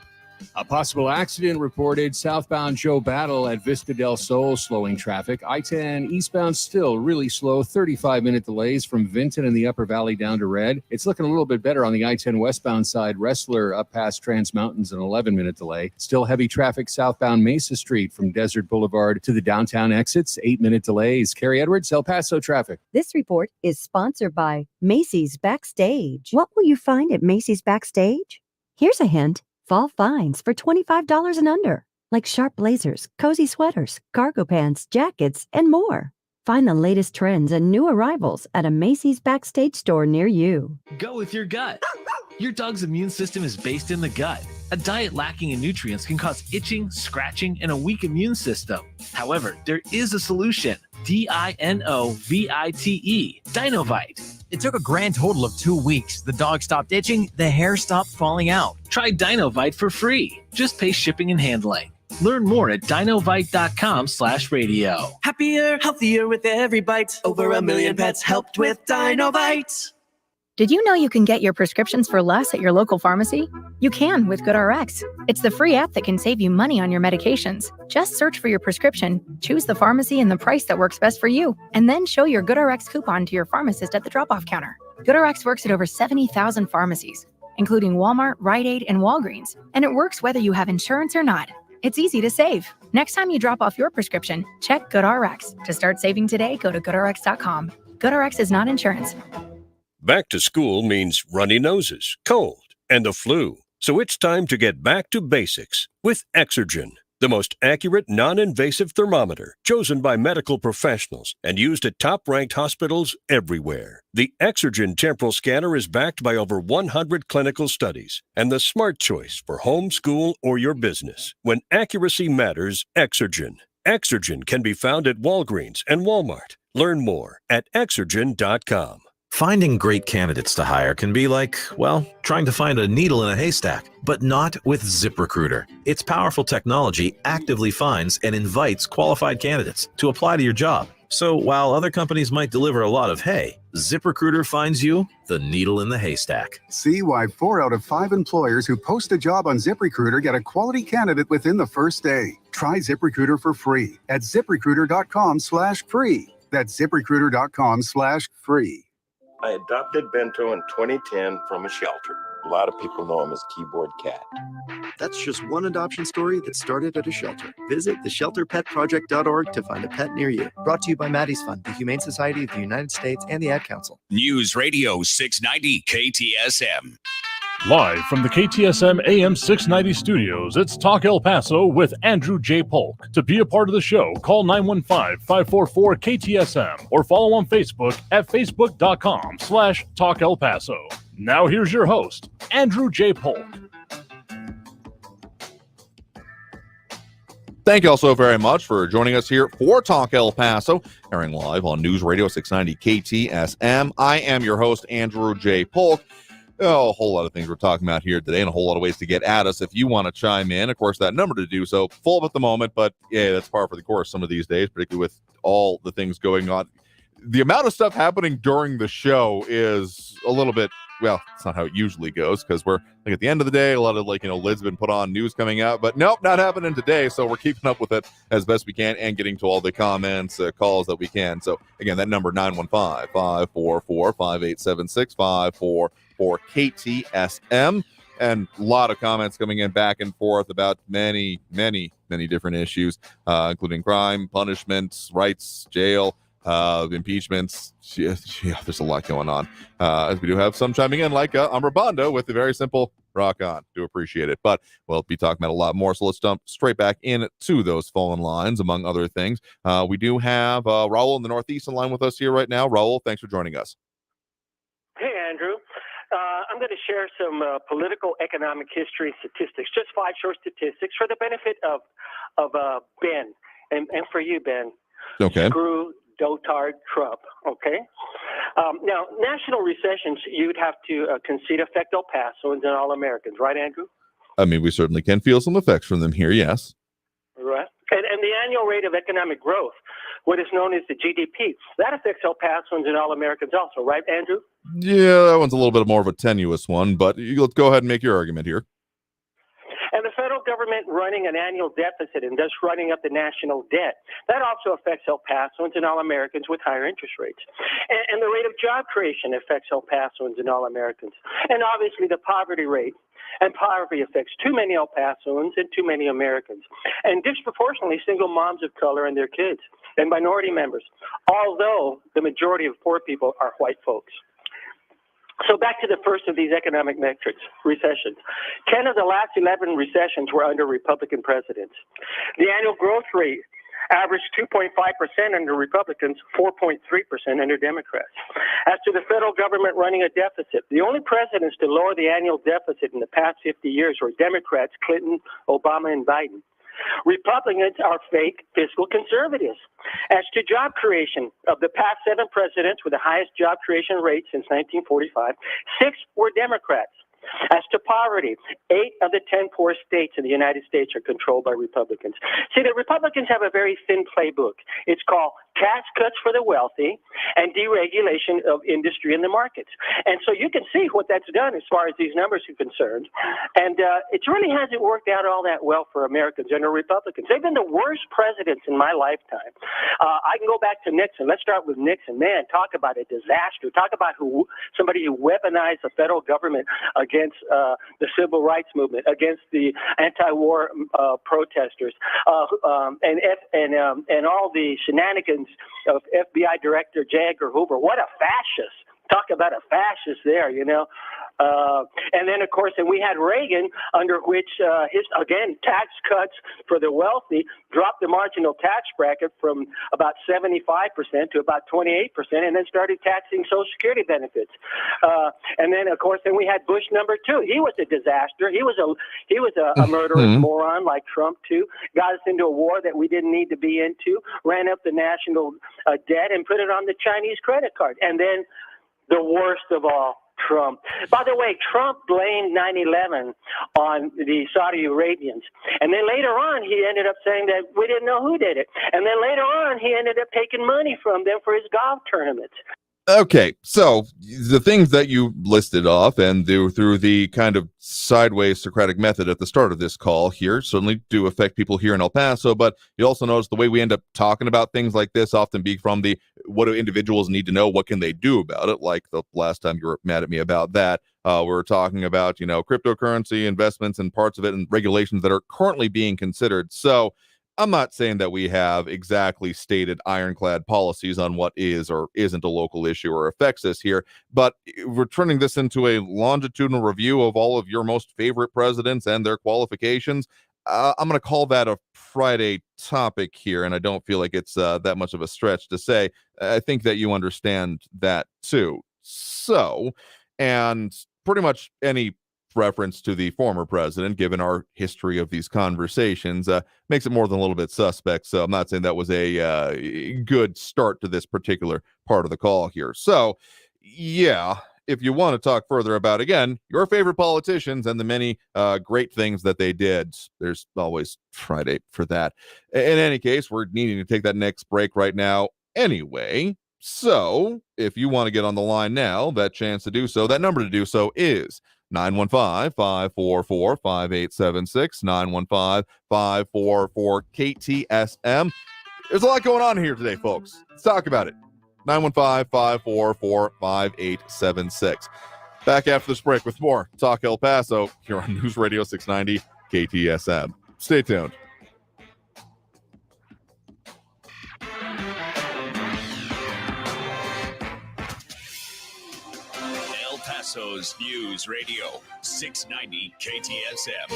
A possible accident reported southbound Joe Battle at Vista del Sol, slowing traffic. I-10 eastbound still really slow, 35-minute delays from Vinton in the Upper Valley down to Red. It's looking a little bit better on the I-10 westbound side. Wrestler up past Trans Mountains, an 11-minute delay. Still heavy traffic southbound Mesa Street from Desert Boulevard to the downtown exits, 8-minute delays. Carrie Edwards, El Paso traffic. This report is sponsored by Macy's Backstage. What will you find at Macy's Backstage? Here's a hint. Fall finds for $25 and under, like sharp blazers, cozy sweaters, cargo pants, jackets, and more. Find the latest trends and new arrivals at a Macy's Backstage store near you. Go with your gut. Your dog's immune system is based in the gut. A diet lacking in nutrients can cause itching, scratching, and a weak immune system. However, there is a solution. DINOVITE, Dinovite. It took a grand total of 2 weeks. The dog stopped itching, the hair stopped falling out. Try Dinovite for free. Just pay shipping and handling. Learn more at dinovite.com/radio. Happier, healthier with every bite. Over 1 million pets helped with Dinovite. Did you know you can get your prescriptions for less at your local pharmacy? You can with GoodRx. It's the free app that can save you money on your medications. Just search for your prescription, choose the pharmacy and the price that works best for you, and then show your GoodRx coupon to your pharmacist at the drop-off counter. GoodRx works at over 70,000 pharmacies, including Walmart, Rite Aid, and Walgreens, and it works whether you have insurance or not. It's easy to save. Next time you drop off your prescription, check GoodRx. To start saving today, go to GoodRx.com. GoodRx is not insurance. Back to school means runny noses, cold, and the flu. So it's time to get back to basics with Exergen, the most accurate, non-invasive thermometer chosen by medical professionals and used at top-ranked hospitals everywhere. The Exergen temporal scanner is backed by over 100 clinical studies and the smart choice for home, school, or your business. When accuracy matters, Exergen. Exergen can be found at Walgreens and Walmart. Learn more at Exergen.com. Finding great candidates to hire can be like, well, trying to find a needle in a haystack, but not with ZipRecruiter. Its powerful technology actively finds and invites qualified candidates to apply to your job. So while other companies might deliver a lot of hay, ZipRecruiter finds you the needle in the haystack. See why 4 out of 5 employers who post a job on ZipRecruiter get a quality candidate within the first day. Try ZipRecruiter for free at ZipRecruiter.com/free. That's ZipRecruiter.com/free. I adopted Bento in 2010 from a shelter. A lot of people know him as Keyboard Cat. That's just one adoption story that started at a shelter. Visit theshelterpetproject.org to find a pet near you. Brought to you by Maddie's Fund, the Humane Society of the United States, and the Ad Council. News Radio 690 KTSM. Live from the KTSM AM 690 studios, it's Talk El Paso with Andrew J. Polk. To be a part of the show, call 915-544-KTSM or follow on Facebook at facebook.com/Talk El Paso. Now here's your host, Andrew J. Polk. Thank you all so very much for joining us here for Talk El Paso, airing live on News Radio 690 KTSM. I am your host, Andrew J. Polk. Oh, a whole lot of things we're talking about here today and a whole lot of ways to get at us. If you want to chime in, of course, that number to do so, full up at the moment, but yeah, that's par for the course some of these days, particularly with all the things going on. The amount of stuff happening during the show is a little bit, well, it's not how it usually goes, because we're like at the end of the day, a lot of lids been put on, news coming out, but nope, not happening today. So we're keeping up with it as best we can and getting to all the comments, calls that we can. So again, that number 915-544-5876, 544-KTSM, and a lot of comments coming in back and forth about many different issues, including crime, punishments, rights, jail, impeachments. Yeah, there's a lot going on. As we do have some chiming in, like Amrabando with the very simple rock on. Do appreciate it. But we'll be talking about a lot more, so let's jump straight back into those phone lines, among other things. We do have Raul in the Northeast in line with us here right now. Raul, thanks for joining us. Hey, Andrew. I'm going to share some political economic history statistics, just 5 short statistics for the benefit of Ben and for you, Ben. Okay. Screw dotard Trump, okay? Now, national recessions, you'd have to concede affect El Pasoans and all Americans, right, Andrew? I mean, we certainly can feel some effects from them here, yes. Right. And the annual rate of economic growth, what is known as the GDP, that affects El Pasoans and all Americans also, right, Andrew? Yeah, that one's a little bit more of a tenuous one, but let's go ahead and make your argument here. And the federal government running an annual deficit and thus running up the national debt, that also affects El Pasoans and all Americans with higher interest rates. And the rate of job creation affects El Pasoans and all Americans. And obviously the poverty rate. And poverty affects too many El Pasoans and too many Americans. And disproportionately single moms of color and their kids and minority members, although the majority of poor people are white folks. So back to the first of these economic metrics, recessions. 10 of the last 11 recessions were under Republican presidents. The annual growth rate averaged 2.5% under Republicans, 4.3% under Democrats. As to the federal government running a deficit, the only presidents to lower the annual deficit in the past 50 years were Democrats, Clinton, Obama, and Biden. Republicans are fake fiscal conservatives. As to job creation, of the past 7 presidents with the highest job creation rate since 1945, 6 were Democrats. As to poverty, 8 of the 10 poorest states in the United States are controlled by Republicans. See, the Republicans have a very thin playbook. It's called tax cuts for the wealthy, and deregulation of industry in the markets. And so you can see what that's done as far as these numbers are concerned. And it really hasn't worked out all that well for Americans and Republicans. They've been the worst presidents in my lifetime. I can go back to Nixon. Let's start with Nixon. Man, talk about a disaster. Talk about somebody who weaponized the federal government against the civil rights movement, against the anti-war protesters, and all the shenanigans of FBI Director J. Edgar Hoover. What a fascist. Talk about a fascist there, you know. And then, of course, we had Reagan, under which, tax cuts for the wealthy dropped the marginal tax bracket from about 75% to about 28%, and then started taxing Social Security benefits. And then, of course, we had Bush number 2. He was a disaster. He was a murderous moron like Trump, too. Got us into a war that we didn't need to be into, ran up the national debt, and put it on the Chinese credit card. And then the worst of all, Trump. By the way, Trump blamed 9/11 on the Saudi Arabians. And then later on, he ended up saying that we didn't know who did it. And then later on, he ended up taking money from them for his golf tournaments. Okay, so the things that you listed off and through the kind of sideways Socratic method at the start of this call here certainly do affect people here in El Paso, but you also notice the way we end up talking about things like this often be from the what do individuals need to know, what can they do about it, like the last time you were mad at me about that. We're talking about, cryptocurrency investments and parts of it and regulations that are currently being considered. So I'm not saying that we have exactly stated ironclad policies on what is or isn't a local issue or affects us here, but we're turning this into a longitudinal review of all of your most favorite presidents and their qualifications. I'm going to call that a Friday topic here, and I don't feel like it's that much of a stretch to say. I think that you understand that too. So, and pretty much any reference to the former president, given our history of these conversations, makes it more than a little bit suspect. So I'm not saying that was a good start to this particular part of the call here. So yeah, if you want to talk further about, again, your favorite politicians and the many great things that they did, there's always Friday for that. In any case, we're needing to take that next break right now anyway. So if you want to get on the line now, that chance to do so, that number to do so is 915-544-5876, 915-544-KTSM. There's a lot going on here today, folks. Let's talk about it. 915-544-5876. Back after this break with more Talk El Paso here on News Radio 690 KTSM. Stay tuned. Paso's News Radio 690 KTSM.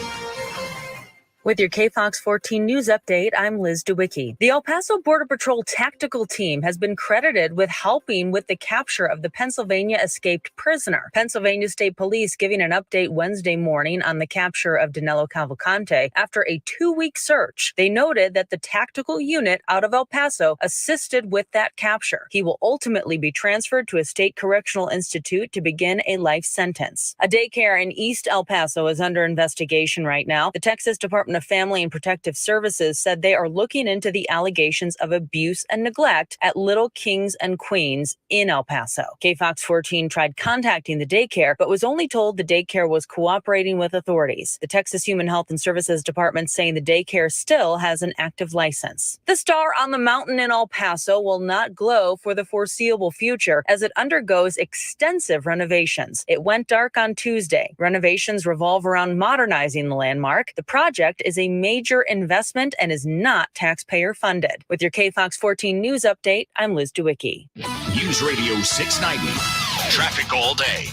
With your KFOX 14 news update, I'm Liz DeWicki. The El Paso Border Patrol tactical team has been credited with helping with the capture of the Pennsylvania escaped prisoner. Pennsylvania State Police giving an update Wednesday morning on the capture of Danilo Cavalcante after a 2-week search. They noted that the tactical unit out of El Paso assisted with that capture. He will ultimately be transferred to a state correctional institute to begin a life sentence. A daycare in East El Paso is under investigation right now. The Texas Department of Family and Protective Services said they are looking into the allegations of abuse and neglect at Little Kings and Queens in El Paso. KFOX 14 tried contacting the daycare, but was only told the daycare was cooperating with authorities. The Texas Human Health and Services Department saying the daycare still has an active license. The Star on the Mountain in El Paso will not glow for the foreseeable future as it undergoes extensive renovations. It went dark on Tuesday. Renovations revolve around modernizing the landmark. The project is a major investment and is not taxpayer funded. With your KFOX 14 news update, I'm Liz DeWicki. News Radio 690. Traffic all day.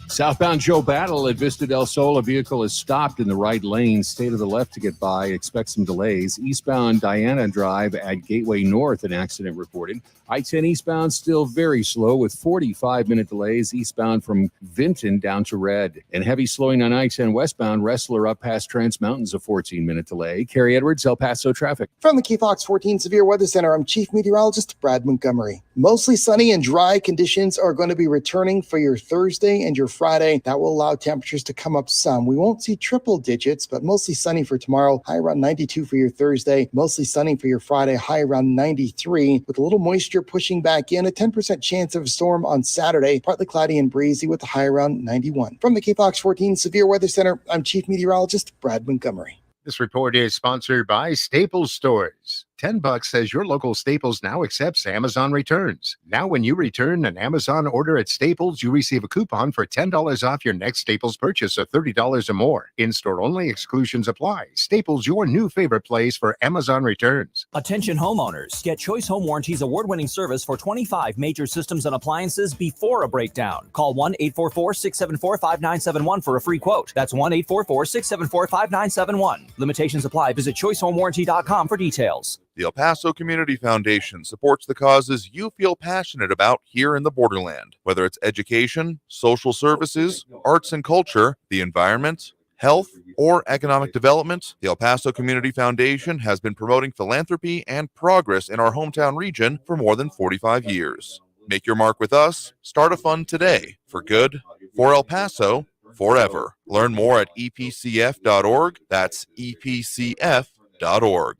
Southbound Joe Battle at Vista del Sol, a vehicle is stopped in the right lane. Stay to the left to get by. Expect some delays. Eastbound Diana Drive at Gateway North, an accident reported. I-10 eastbound still very slow with 45-minute delays eastbound from Vinton down to Red. And heavy slowing on I-10 westbound, Wrestler up past Trans Mountains, a 14-minute delay. Carrie Edwards, El Paso traffic. From the KFOX 14 Severe Weather Center, I'm Chief Meteorologist Brad Montgomery. Mostly sunny and dry conditions are going to be returning for your Thursday and your Friday. That will allow temperatures to come up some. We won't see triple digits, but mostly sunny for tomorrow. High around 92 for your Thursday. Mostly sunny for your Friday. High around 93 with a little moisture pushing back in. A 10% chance of a storm on Saturday. Partly cloudy and breezy with a high around 91. From the KFOX 14 Severe Weather Center, I'm Chief Meteorologist Brad Montgomery. This report is sponsored by Staples Stores. $10 says your local Staples now accepts Amazon returns. Now when you return an Amazon order at Staples, you receive a coupon for $10 off your next Staples purchase of $30 or more. In-store only, exclusions apply. Staples, your new favorite place for Amazon returns. Attention homeowners. Get Choice Home Warranty's award-winning service for 25 major systems and appliances before a breakdown. Call 1-844-674-5971 for a free quote. That's 1-844-674-5971. Limitations apply. Visit choicehomewarranty.com for details. The El Paso Community Foundation supports the causes you feel passionate about here in the Borderland, whether it's education, social services, arts and culture, the environment, health, or economic development. The El Paso Community Foundation has been promoting philanthropy and progress in our hometown region for more than 45 years. Make your mark with us. Start a fund today for good, for El Paso, forever. Learn more at epcf.org. That's epcf.org.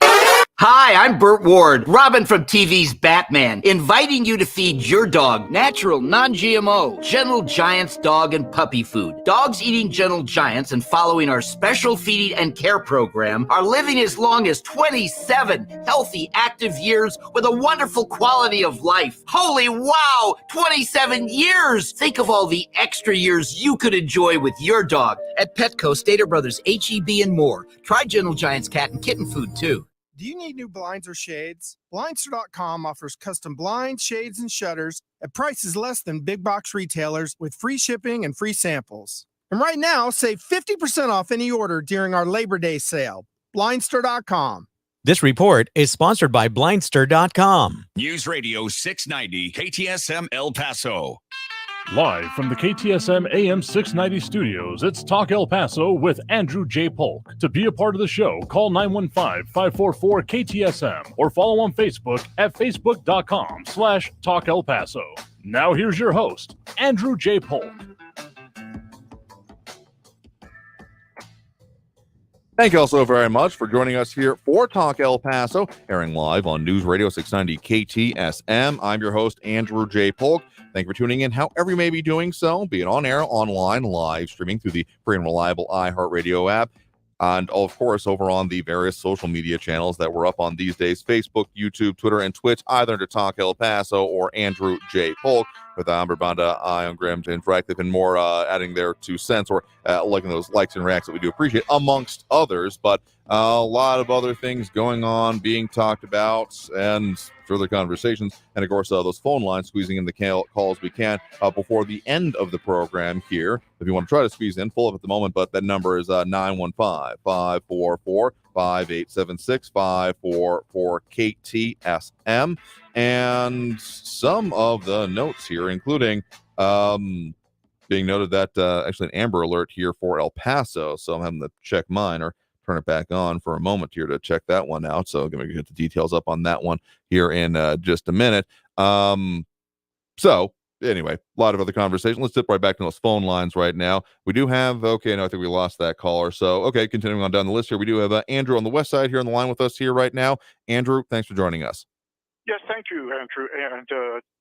Hi, I'm Burt Ward, Robin from TV's Batman, inviting you to feed your dog natural, non-GMO, Gentle Giants dog and puppy food. Dogs eating Gentle Giants and following our special feeding and care program are living as long as 27 healthy, active years with a wonderful quality of life. Holy wow, 27 years! Think of all the extra years you could enjoy with your dog at Petco, Stater Brothers, H-E-B, and more. Try Gentle Giants cat and kitten food, too. Do you need new blinds or shades? Blindster.com offers custom blinds, shades, and shutters at prices less than big box retailers with free shipping and free samples. And right now, save 50% off any order during our Labor Day sale. Blindster.com. This report is sponsored by Blindster.com. News Radio 690 KTSM El Paso. Live from the KTSM AM 690 studios, it's Talk El Paso with Andrew J. Polk. To be a part of the show, call 915-544-KTSM or follow on Facebook at facebook.com/Talk El Paso. Now here's your host, Andrew J. Polk. Thank you all so very much for joining us here for Talk El Paso, airing live on News Radio 690 KTSM. I'm your host, Andrew J. Polk. Thank you for tuning in, however you may be doing so, be it on air, online, live, streaming through the free and reliable iHeartRadio app, and of course over on the various social media channels that we're up on these days, Facebook, YouTube, Twitter, and Twitch, either under Talk El Paso or Andrew J. Polk, with Amber Banda, Ion Graham to Interactive, and more adding their 2 cents or liking those likes and reacts that we do appreciate, amongst others. But a lot of other things going on, being talked about, and further conversations, and of course those phone lines, squeezing in the calls we can before the end of the program here. If you want to try to squeeze in, full up at the moment, but that number is 915-544-5876, 544-KTSM. And some of the notes here, including being noted that actually an Amber Alert here for El Paso, so I'm having to check mine or turn it back on for a moment here to check that one out. So I'm going to get the details up on that one here in just a minute. So anyway, a lot of other conversation. Let's dip right back to those phone lines right now. We do have, okay, no, I think we lost that caller. So, okay, continuing on down the list here, we do have Andrew on the west side here on the line with us here right now. Andrew, thanks for joining us. Yes, thank you, Andrew, and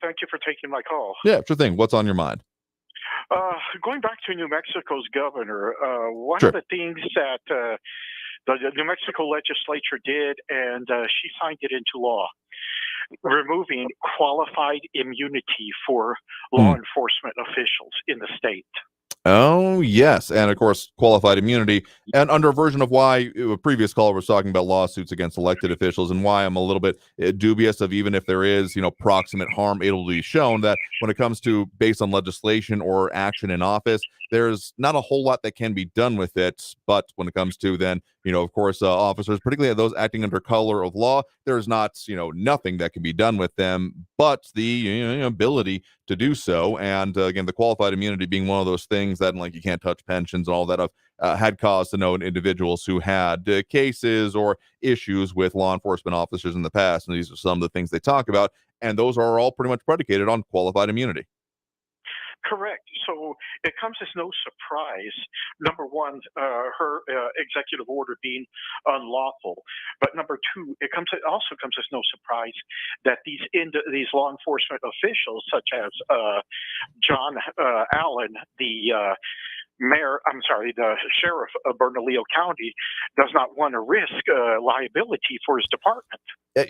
thank you for taking my call. Yeah, sure thing. What's on your mind? Going back to New Mexico's governor, one Sure. of the things that the New Mexico legislature did, and she signed it into law, removing qualified immunity for law enforcement officials in the state. Oh, yes. And of course, qualified immunity. And under a version of why a previous caller was talking about lawsuits against elected officials, and why I'm a little bit dubious of, even if there is, proximate harm, it'll be shown that when it comes to based on legislation or action in office, there's not a whole lot that can be done with it. But when it comes to then, of course, officers, particularly those acting under color of law, there's not, nothing that can be done with them but the ability to do so. And again, the qualified immunity being one of those things that, like, you can't touch pensions and all that, I've had cause to know individuals who had cases or issues with law enforcement officers in the past. And these are some of the things they talk about. and those are all pretty much predicated on qualified immunity. Correct. So it comes as no surprise, number one, her executive order being unlawful. But number two, it also comes as no surprise that these law enforcement officials, such as John Allen, the sheriff of Bernalillo County, does not want to risk liability for his department.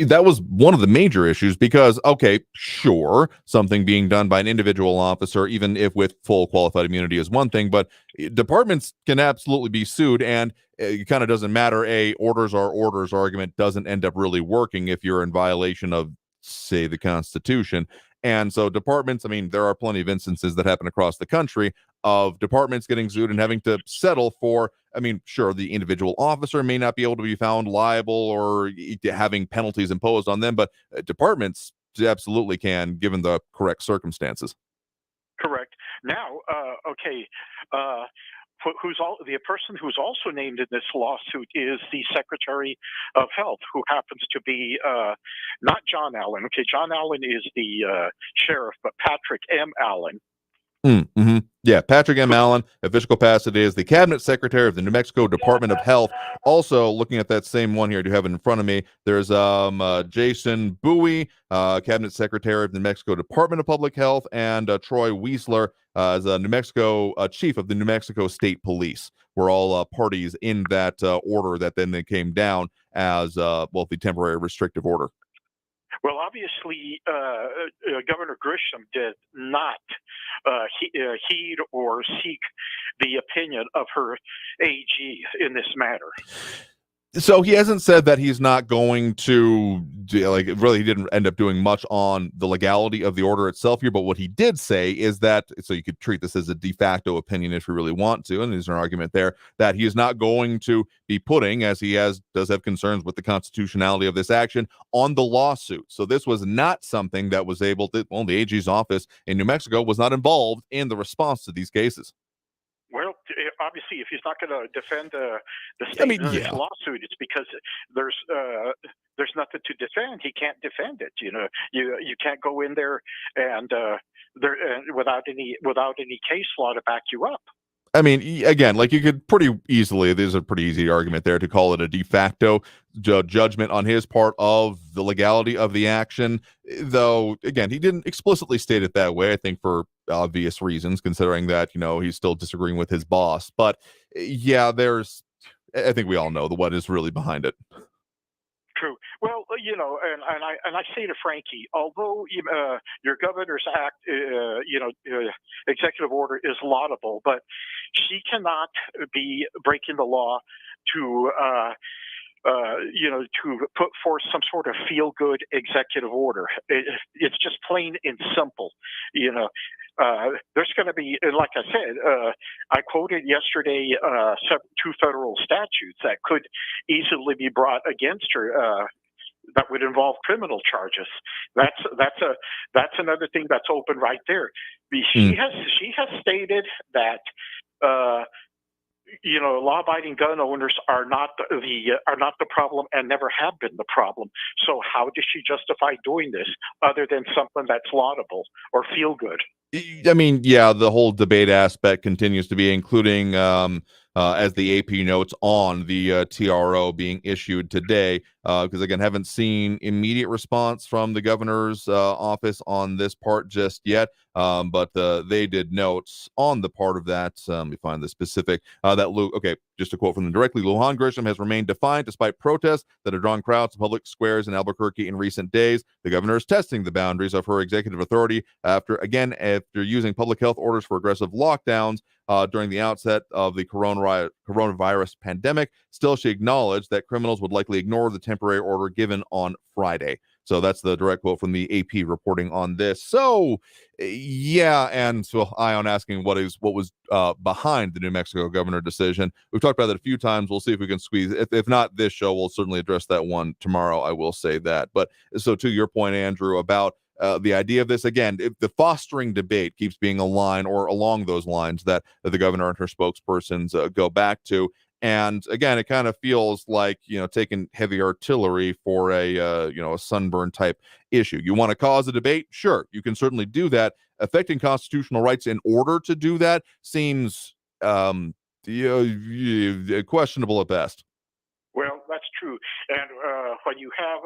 That was one of the major issues because, okay, sure, something being done by an individual officer, even if with full qualified immunity, is one thing, but departments can absolutely be sued, and it kind of doesn't matter. Orders are orders argument doesn't end up really working if you're in violation of, say, the Constitution. And so departments, I mean, there are plenty of instances that happen across the country of departments getting sued and having to settle for, I mean, sure, the individual officer may not be able to be found liable or having penalties imposed on them, but departments absolutely can, given the correct circumstances. Correct. Now, the person who's also named in this lawsuit is the Secretary of Health, who happens to be not John Allen. Okay, John Allen is the sheriff, but Patrick M. Allen. Mm-hmm. Yeah, Patrick M. Allen, official capacity is the Cabinet Secretary of the New Mexico Department of Health. Also, looking at that same one here, I do have it in front of me. There's Jason Bowie, Cabinet Secretary of the New Mexico Department of Public Health, and Troy Weisler as a New Mexico Chief of the New Mexico State Police. We're all parties in that order that then they came down as the temporary restrictive order. Well, obviously, Governor Grisham did not heed or seek the opinion of her AG in this matter. So he hasn't said that he's not going to really he didn't end up doing much on the legality of the order itself here, but what he did say is that, so you could treat this as a de facto opinion if you really want to, and there's an argument there that he is not going to be putting, as he does have concerns with the constitutionality of this action, on the lawsuit. So this was not something that was able to, the AG's office in New Mexico was not involved in the response to these cases. Well, obviously, if he's not going to defend the state in this lawsuit, it's because there's nothing to defend. He can't defend it. You can't go in there and without any case law to back you up. I mean, again, you could pretty easily, there's a pretty easy argument there to call it a de facto judgment on his part of the legality of the action, though, again, he didn't explicitly state it that way, I think for obvious reasons, considering that, he's still disagreeing with his boss. But yeah, I think we all know what is really behind it. True. Well, and I say to Frankie, although your governor's act, executive order is laudable, but she cannot be breaking the law to put forth some sort of feel-good executive order. It's just plain and simple. There's going to be, like I said, I quoted yesterday two federal statutes that could easily be brought against her that would involve criminal charges. That's another thing that's open right there. She has stated that law-abiding gun owners are not the problem and never have been the problem. So how does she justify doing this other than something that's laudable or feel good? I mean, yeah, the whole debate aspect continues to be, including as the AP notes on the TRO being issued today, because again, haven't seen immediate response from the governor's office on this part just yet. But they did notes on the part of that. Let me find the specific just a quote from them directly. Lujan Grisham has remained defiant despite protests that have drawn crowds to public squares in Albuquerque in recent days. The governor is testing the boundaries of her executive authority after using public health orders for aggressive lockdowns during the outset of the coronavirus pandemic. Still, she acknowledged that criminals would likely ignore the temporary order given on Friday. So that's the direct quote from the AP reporting on this. So, yeah, and so Ion asking what was behind the New Mexico governor decision. We've talked about that a few times. We'll see if we can squeeze. If not this show, we'll certainly address that one tomorrow. I will say that. But so to your point, Andrew, about the idea of this, again, if the fostering debate keeps being a line or along those lines that the governor and her spokespersons go back to. And again, it kind of feels like, taking heavy artillery for a sunburn type issue. You want to cause a debate? Sure, you can certainly do that. Affecting constitutional rights in order to do that seems questionable at best. Well, that's true. And when you have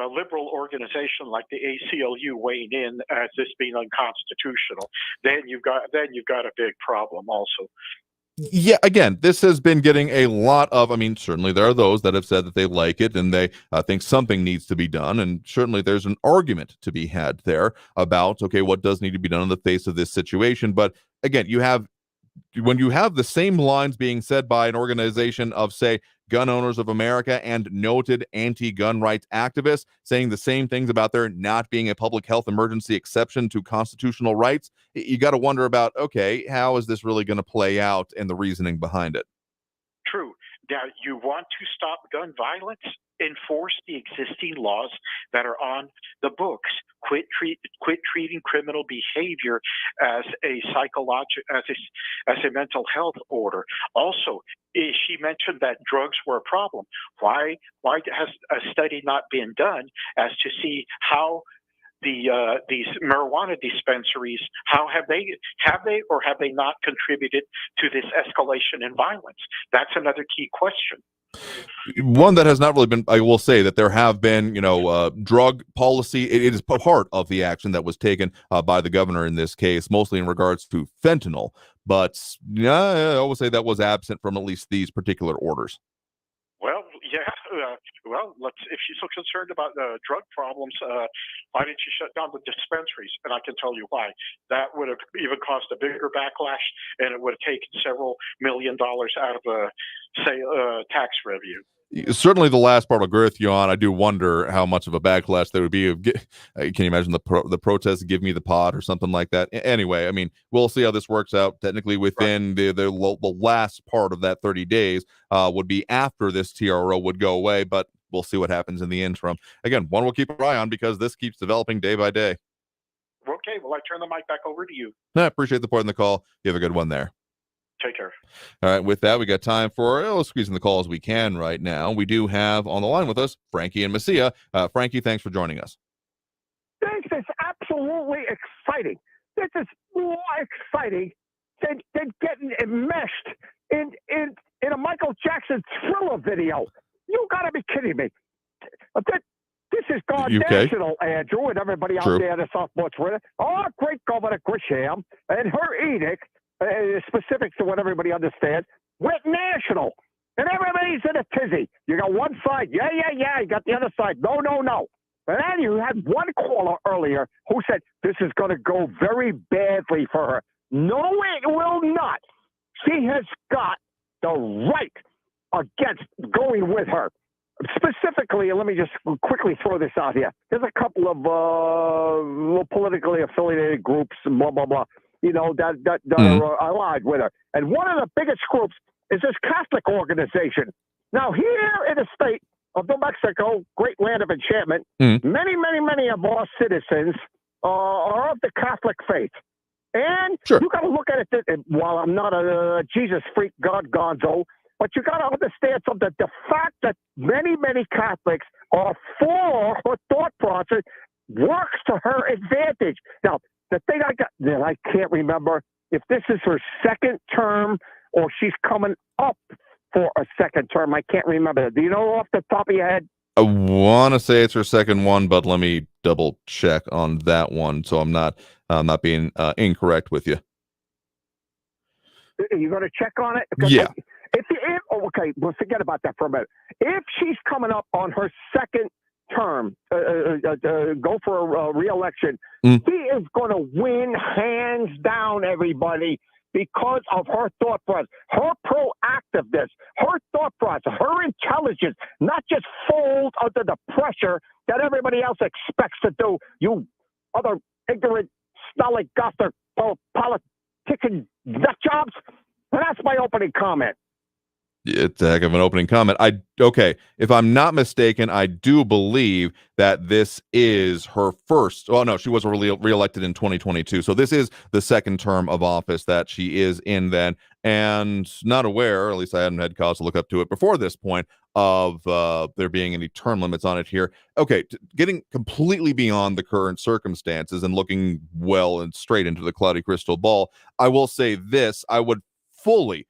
a liberal organization like the ACLU weighing in as this being unconstitutional, then you've got a big problem also. Yeah, again, this has been getting a lot of, certainly there are those that have said that they like it and they think something needs to be done. And certainly there's an argument to be had there about, okay, what does need to be done in the face of this situation. But again, when you have the same lines being said by an organization of, say, Gun Owners of America and noted anti-gun rights activists saying the same things about there not being a public health emergency exception to constitutional rights, you got to wonder about, okay, how is this really going to play out and the reasoning behind it? True. Now, you want to stop gun violence? Enforce the existing laws that are on the books. Quit treating criminal behavior as a as a mental health order. Also, she mentioned that drugs were a problem. Why has a study not been done as to see how these marijuana dispensaries, how have they or have they not contributed to this escalation in violence? That's another key question. One that has not really been, I will say that there have been, drug policy. It is part of the action that was taken by the governor in this case, mostly in regards to fentanyl. But I would say that was absent from at least these particular orders. Well, yeah. If she's so concerned about drug problems, why didn't she shut down the dispensaries? And I can tell you why. That would have even caused a bigger backlash, and it would have taken several $1 million out of, tax revenue. Certainly the last part I'll agree with you on. I do wonder how much of a backlash there would be. Can you imagine the protest, give me the pot or something like that? Anyway, we'll see how this works out. Technically within the last part of that 30 days would be after this TRO would go away, but we'll see what happens in the interim. Again, one we'll keep an eye on because this keeps developing day by day. Okay, well, I turn the mic back over to you. I appreciate the point in the call. You have a good one there. Take care. All right, with that, we got time for squeezing the call as we can right now. We do have on the line with us Frankie and Messia. Frankie, thanks for joining us. This is absolutely exciting. This is more exciting than getting enmeshed in a Michael Jackson Thriller video. You got to be kidding me. This is gone national, Andrew, and everybody out there in the Southwest River. Our great Governor Grisham and her edict, specific to what everybody understands, went national. And everybody's in a tizzy. You got one side, yeah. You got the other side, no. And then you had one caller earlier who said this is going to go very badly for her. No, it will not. She has got the right against going with her. Specifically, let me just quickly throw this out here. There's a couple of politically affiliated groups, blah, blah, blah, that are allied with her. And one of the biggest groups is this Catholic organization. Now, here in the state of New Mexico, great land of enchantment, many of our citizens are of the Catholic faith. And you got to look at it, while I'm not a Jesus freak, God gonzo, but you got to understand something. The fact that many Catholics are for her thought process works to her advantage. Now, the thing I can't remember if this is her second term or she's coming up for a second term. I can't remember. Do you know off the top of your head? I want to say it's her second one, but let me double check on that one so I'm not being incorrect with you. You're going to check on it? Yeah. Okay, well, forget about that for a minute. If she's coming up on her second term, go for a re-election, she is going to win hands down, everybody, because of her thought process, her proactiveness, her thought process, her intelligence, not just fold under the pressure that everybody else expects to do. You other ignorant, stolid, goster, politicking nut jobs. And that's my opening comment. It's a heck of an opening comment. If I'm not mistaken, I do believe that this is her first. Oh no, she was reelected in 2022, so this is the second term of office that she is in. Then, and not aware, at least I hadn't had cause to look up to it before this point, of there being any term limits on it here. Okay, getting completely beyond the current circumstances and looking well and straight into the cloudy crystal ball, I will say this: I would fully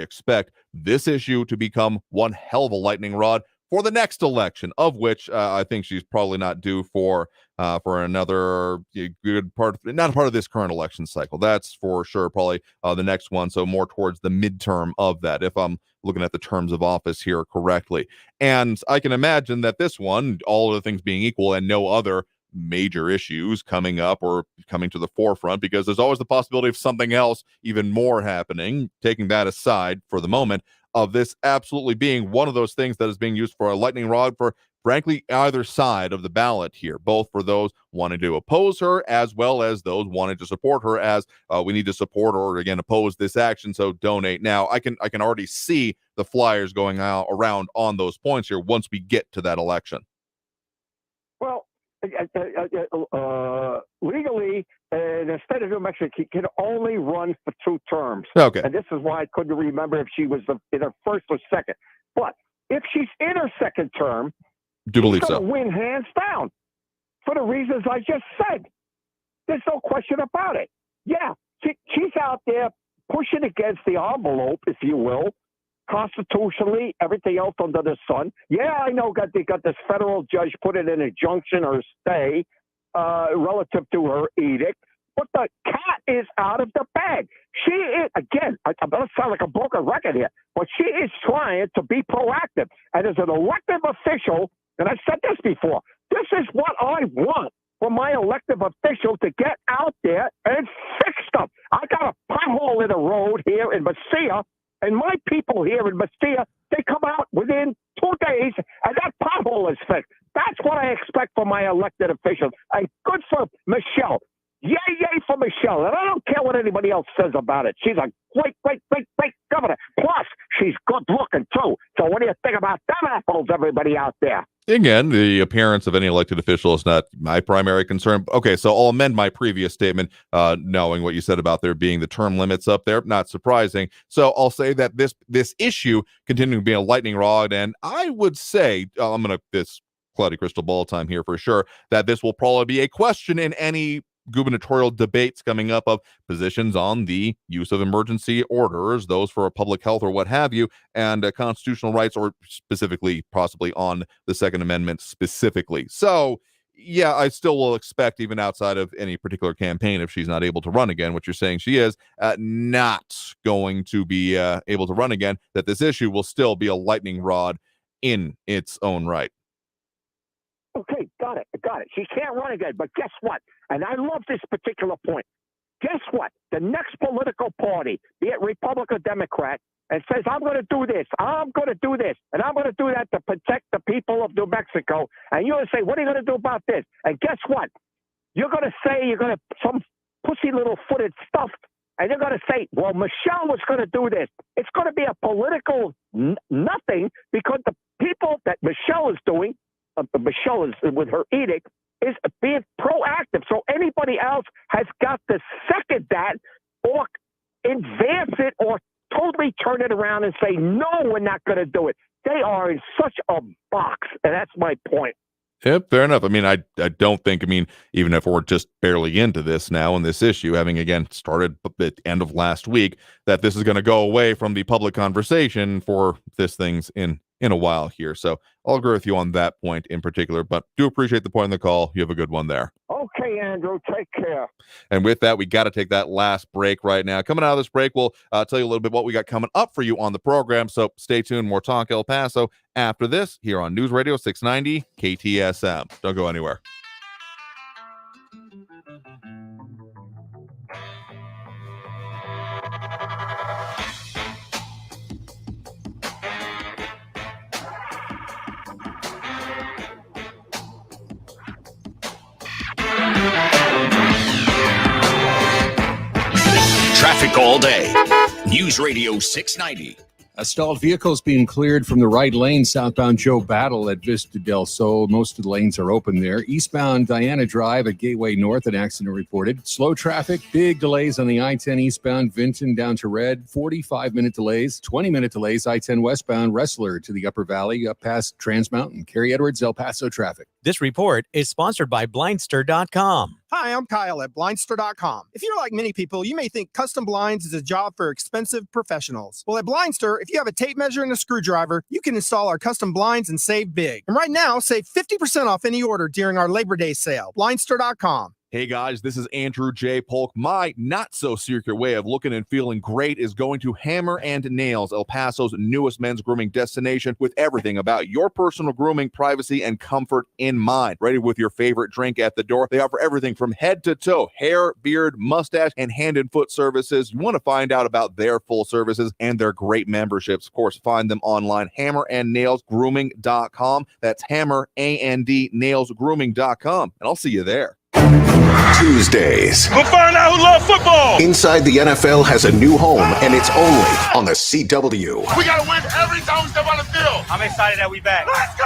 expect this issue to become one hell of a lightning rod for the next election, of which I think she's probably not due for another good part, not a part of this current election cycle. That's for sure, probably the next one. So more towards the midterm of that, if I'm looking at the terms of office here correctly. And I can imagine that this one, all other things being equal and no other major issues coming up or coming to the forefront, because there's always the possibility of something else even more happening, taking that aside for the moment, of this absolutely being one of those things that is being used for a lightning rod for, frankly, either side of the ballot here, both for those wanting to oppose her as well as those wanting to support her, as we need to support or again oppose this action, so donate now. I can already see the flyers going out around on those points here once we get to that election. Well, legally, the state of New Mexico can only run for 2 terms. Okay. And this is why I couldn't remember if she was in her first or second. But if she's in her second term, do believe she's so. going to win hands down for the reasons I just said. There's no question about it. Yeah, she's out there pushing against the envelope, if you will, constitutionally, everything else under the sun. Yeah, I know they got this federal judge put in an injunction or stay relative to her edict, but the cat is out of the bag. She is, again, I'm going to sound like a broken record here, but she is trying to be proactive. And as an elected official, and I've said this before, this is what I want for my elected official to get out there and fix stuff. I got a pothole in the road here in Mesilla, and my people here in Mesilla, they come out within 2 days, and that pothole is fixed. That's what I expect from my elected officials. And good for Michelle. Yay for Michelle. And I don't care what anybody else says about it. She's a great governor. Plus, she's good looking, too. So what do you think about them apples, everybody out there? Again, the appearance of any elected official is not my primary concern. Okay, so I'll amend my previous statement, knowing what you said about there being the term limits up there. Not surprising. So I'll say that this issue continuing to be a lightning rod, and I would say, this cloudy crystal ball time here for sure, that this will probably be a question in any gubernatorial debates coming up of positions on the use of emergency orders, those for public health or what have you, and constitutional rights, or specifically possibly on the Second Amendment specifically. So yeah, I still will expect, even outside of any particular campaign, if she's not able to run again, what you're saying she is not going to be able to run again, that this issue will still be a lightning rod in its own right. Okay, got it. She can't run again, but guess what? And I love this particular point. Guess what? The next political party, be it Republican or Democrat, and says, I'm going to do this, I'm going to do this, and I'm going to do that to protect the people of New Mexico. And you're going to say, what are you going to do about this? And guess what? You're going to say some pussy little footed stuff, and you're going to say, well, Michelle was going to do this. It's going to be a political nothing, because the people that Michelle is doing, Michelle is with her edict, is being proactive. So anybody else has got to second that or advance it or totally turn it around and say, no, we're not going to do it. They are in such a box, and that's my point. Yep, fair enough. I mean, I don't think, even if we're just barely into this now and this issue, having again started at the end of last week, that this is going to go away from the public conversation for this things in a while here. So I'll agree with you on that point in particular, but do appreciate the point in the call. You have a good one there. Okay, Andrew, take care. And with that, we got to take that last break right now. Coming out of this break, we'll tell you a little bit what we got coming up for you on the program. So stay tuned. More Talk El Paso after this here on News Radio 690 KTSM. Don't go anywhere. Traffic all day. News Radio 690. A stalled vehicle is being cleared from the right lane southbound Joe Battle at Vista del Sol. Most of the lanes are open there. Eastbound Diana Drive at Gateway North, an accident reported. Slow traffic, big delays on the I-10 eastbound Vinton down to Red. 45-minute delays, 20-minute delays. I-10 westbound Wrestler to the Upper Valley up past Trans Mountain. Kerry Edwards, El Paso traffic. This report is sponsored by Blindster.com. Hi, I'm Kyle at Blindster.com. If you're like many people, you may think custom blinds is a job for expensive professionals. Well, at Blindster, if you have a tape measure and a screwdriver, you can install our custom blinds and save big. And right now, save 50% off any order during our Labor Day sale. Blindster.com. Hey guys, this is Andrew J. Polk. My not-so-secret way of looking and feeling great is going to Hammer and Nails, El Paso's newest men's grooming destination, with everything about your personal grooming, privacy, and comfort in mind. Ready with your favorite drink at the door. They offer everything from head to toe, hair, beard, mustache, and hand and foot services. You want to find out about their full services and their great memberships. Of course, find them online, hammerandnailsgrooming.com. That's hammer, A-N-D, nailsgrooming.com. And I'll see you there. Tuesdays. We'll find out who loves football. Inside the NFL has a new home, and it's only on the CW. We got to win every time we step on the field. I'm excited that we back. Let's go!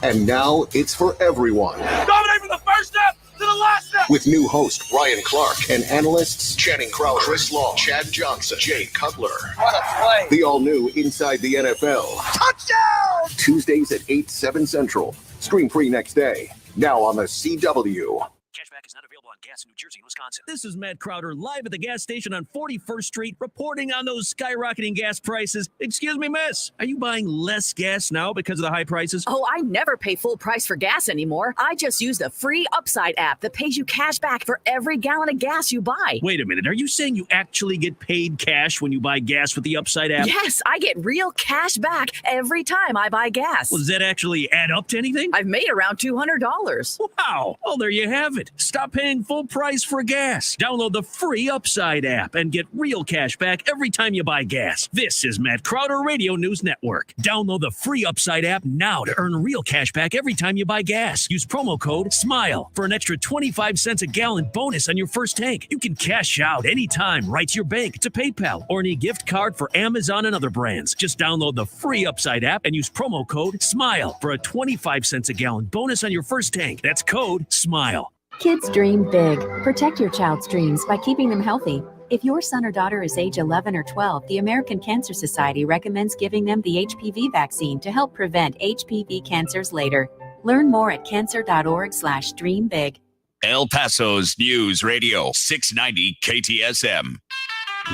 And now it's for everyone. Dominate from the first step to the last step. With new host Ryan Clark and analysts Channing Crowder, Chris Long, Chad Johnson, Jay Cutler. What a play. The all-new Inside the NFL. Touchdown! Tuesdays at 8, 7 Central. Stream free next day. Now on the CW. Cashback is not available on gas in New Jersey and Wisconsin. This is Matt Crowder live at the gas station on 41st Street, reporting on those skyrocketing gas prices. Excuse me, miss, are you buying less gas now because of the high prices? Oh, I never pay full price for gas anymore. I just use the free Upside app that pays you cash back for every gallon of gas you buy. Wait a minute, are you saying you actually get paid cash when you buy gas with the Upside app? Yes, I get real cash back every time I buy gas. Well, does that actually add up to anything? I've made around $200. Wow. Well, there you have it. Stop paying full price for gas. Download the free Upside app and get real cash back every time you buy gas. This is Matt Crowder Radio News Network. Download the free Upside app now to earn real cash back every time you buy gas. Use promo code SMILE for an extra 25 cents a gallon bonus on your first tank. You can cash out anytime right to your bank, to PayPal, or any gift card for Amazon and other brands. Just download the free Upside app and use promo code SMILE for a 25 cents a gallon bonus on your first tank. That's code SMILE. Kids dream big. Protect your child's dreams by keeping them healthy. If your son or daughter is age 11 or 12, the American Cancer Society recommends giving them the HPV vaccine to help prevent HPV cancers later. Learn more at cancer.org/dreambig. El Paso's News Radio 690 KTSM.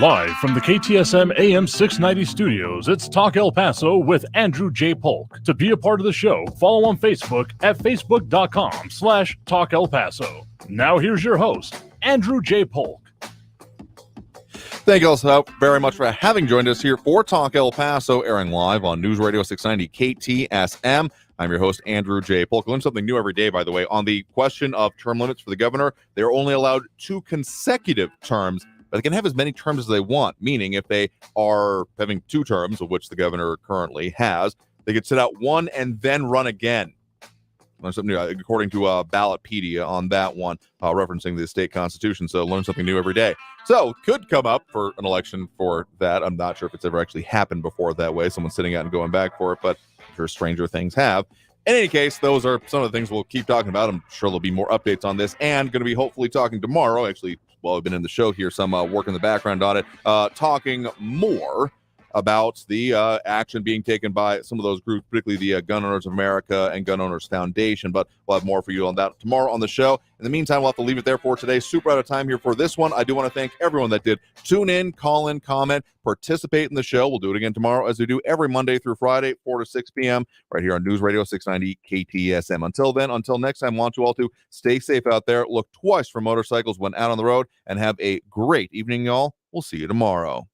Live from the KTSM AM 690 studios, it's Talk El Paso with Andrew J. Polk. To be a part of the show, follow on Facebook at facebook.com/Talk El Paso. Now here's your host, Andrew J. Polk. Thank you also very much for having joined us here for Talk El Paso, airing live on News Radio 690 KTSM. I'm your host, Andrew J. Polk. Learn something new every day, by the way. On the question of term limits for the governor, they're only allowed 2 consecutive terms, but they can have as many terms as they want, meaning if they are having 2 terms, of which the governor currently has, they could sit out 1 and then run again. Learn something new, according to Ballotpedia on that one, referencing the state constitution. So learn something new every day. So could come up for an election for that. I'm not sure if it's ever actually happened before that way. Someone sitting out and going back for it, but I'm sure stranger things have. In any case, those are some of the things we'll keep talking about. I'm sure there'll be more updates on this, and going to be hopefully talking tomorrow. Actually, while I've been in the show here, some work in the background on it, talking more about the action being taken by some of those groups, particularly the Gun Owners of America and Gun Owners Foundation. But we'll have more for you on that tomorrow on the show. In the meantime, we'll have to leave it there for today. Super out of time here for this one. I do want to thank everyone that did tune in, call in, comment, participate in the show. We'll do it again tomorrow, as we do every Monday through Friday, 4 to 6 p.m. right here on News Radio 690 KTSM. Until then, until next time, I want you all to stay safe out there, look twice for motorcycles when out on the road, and have a great evening, y'all. We'll see you tomorrow.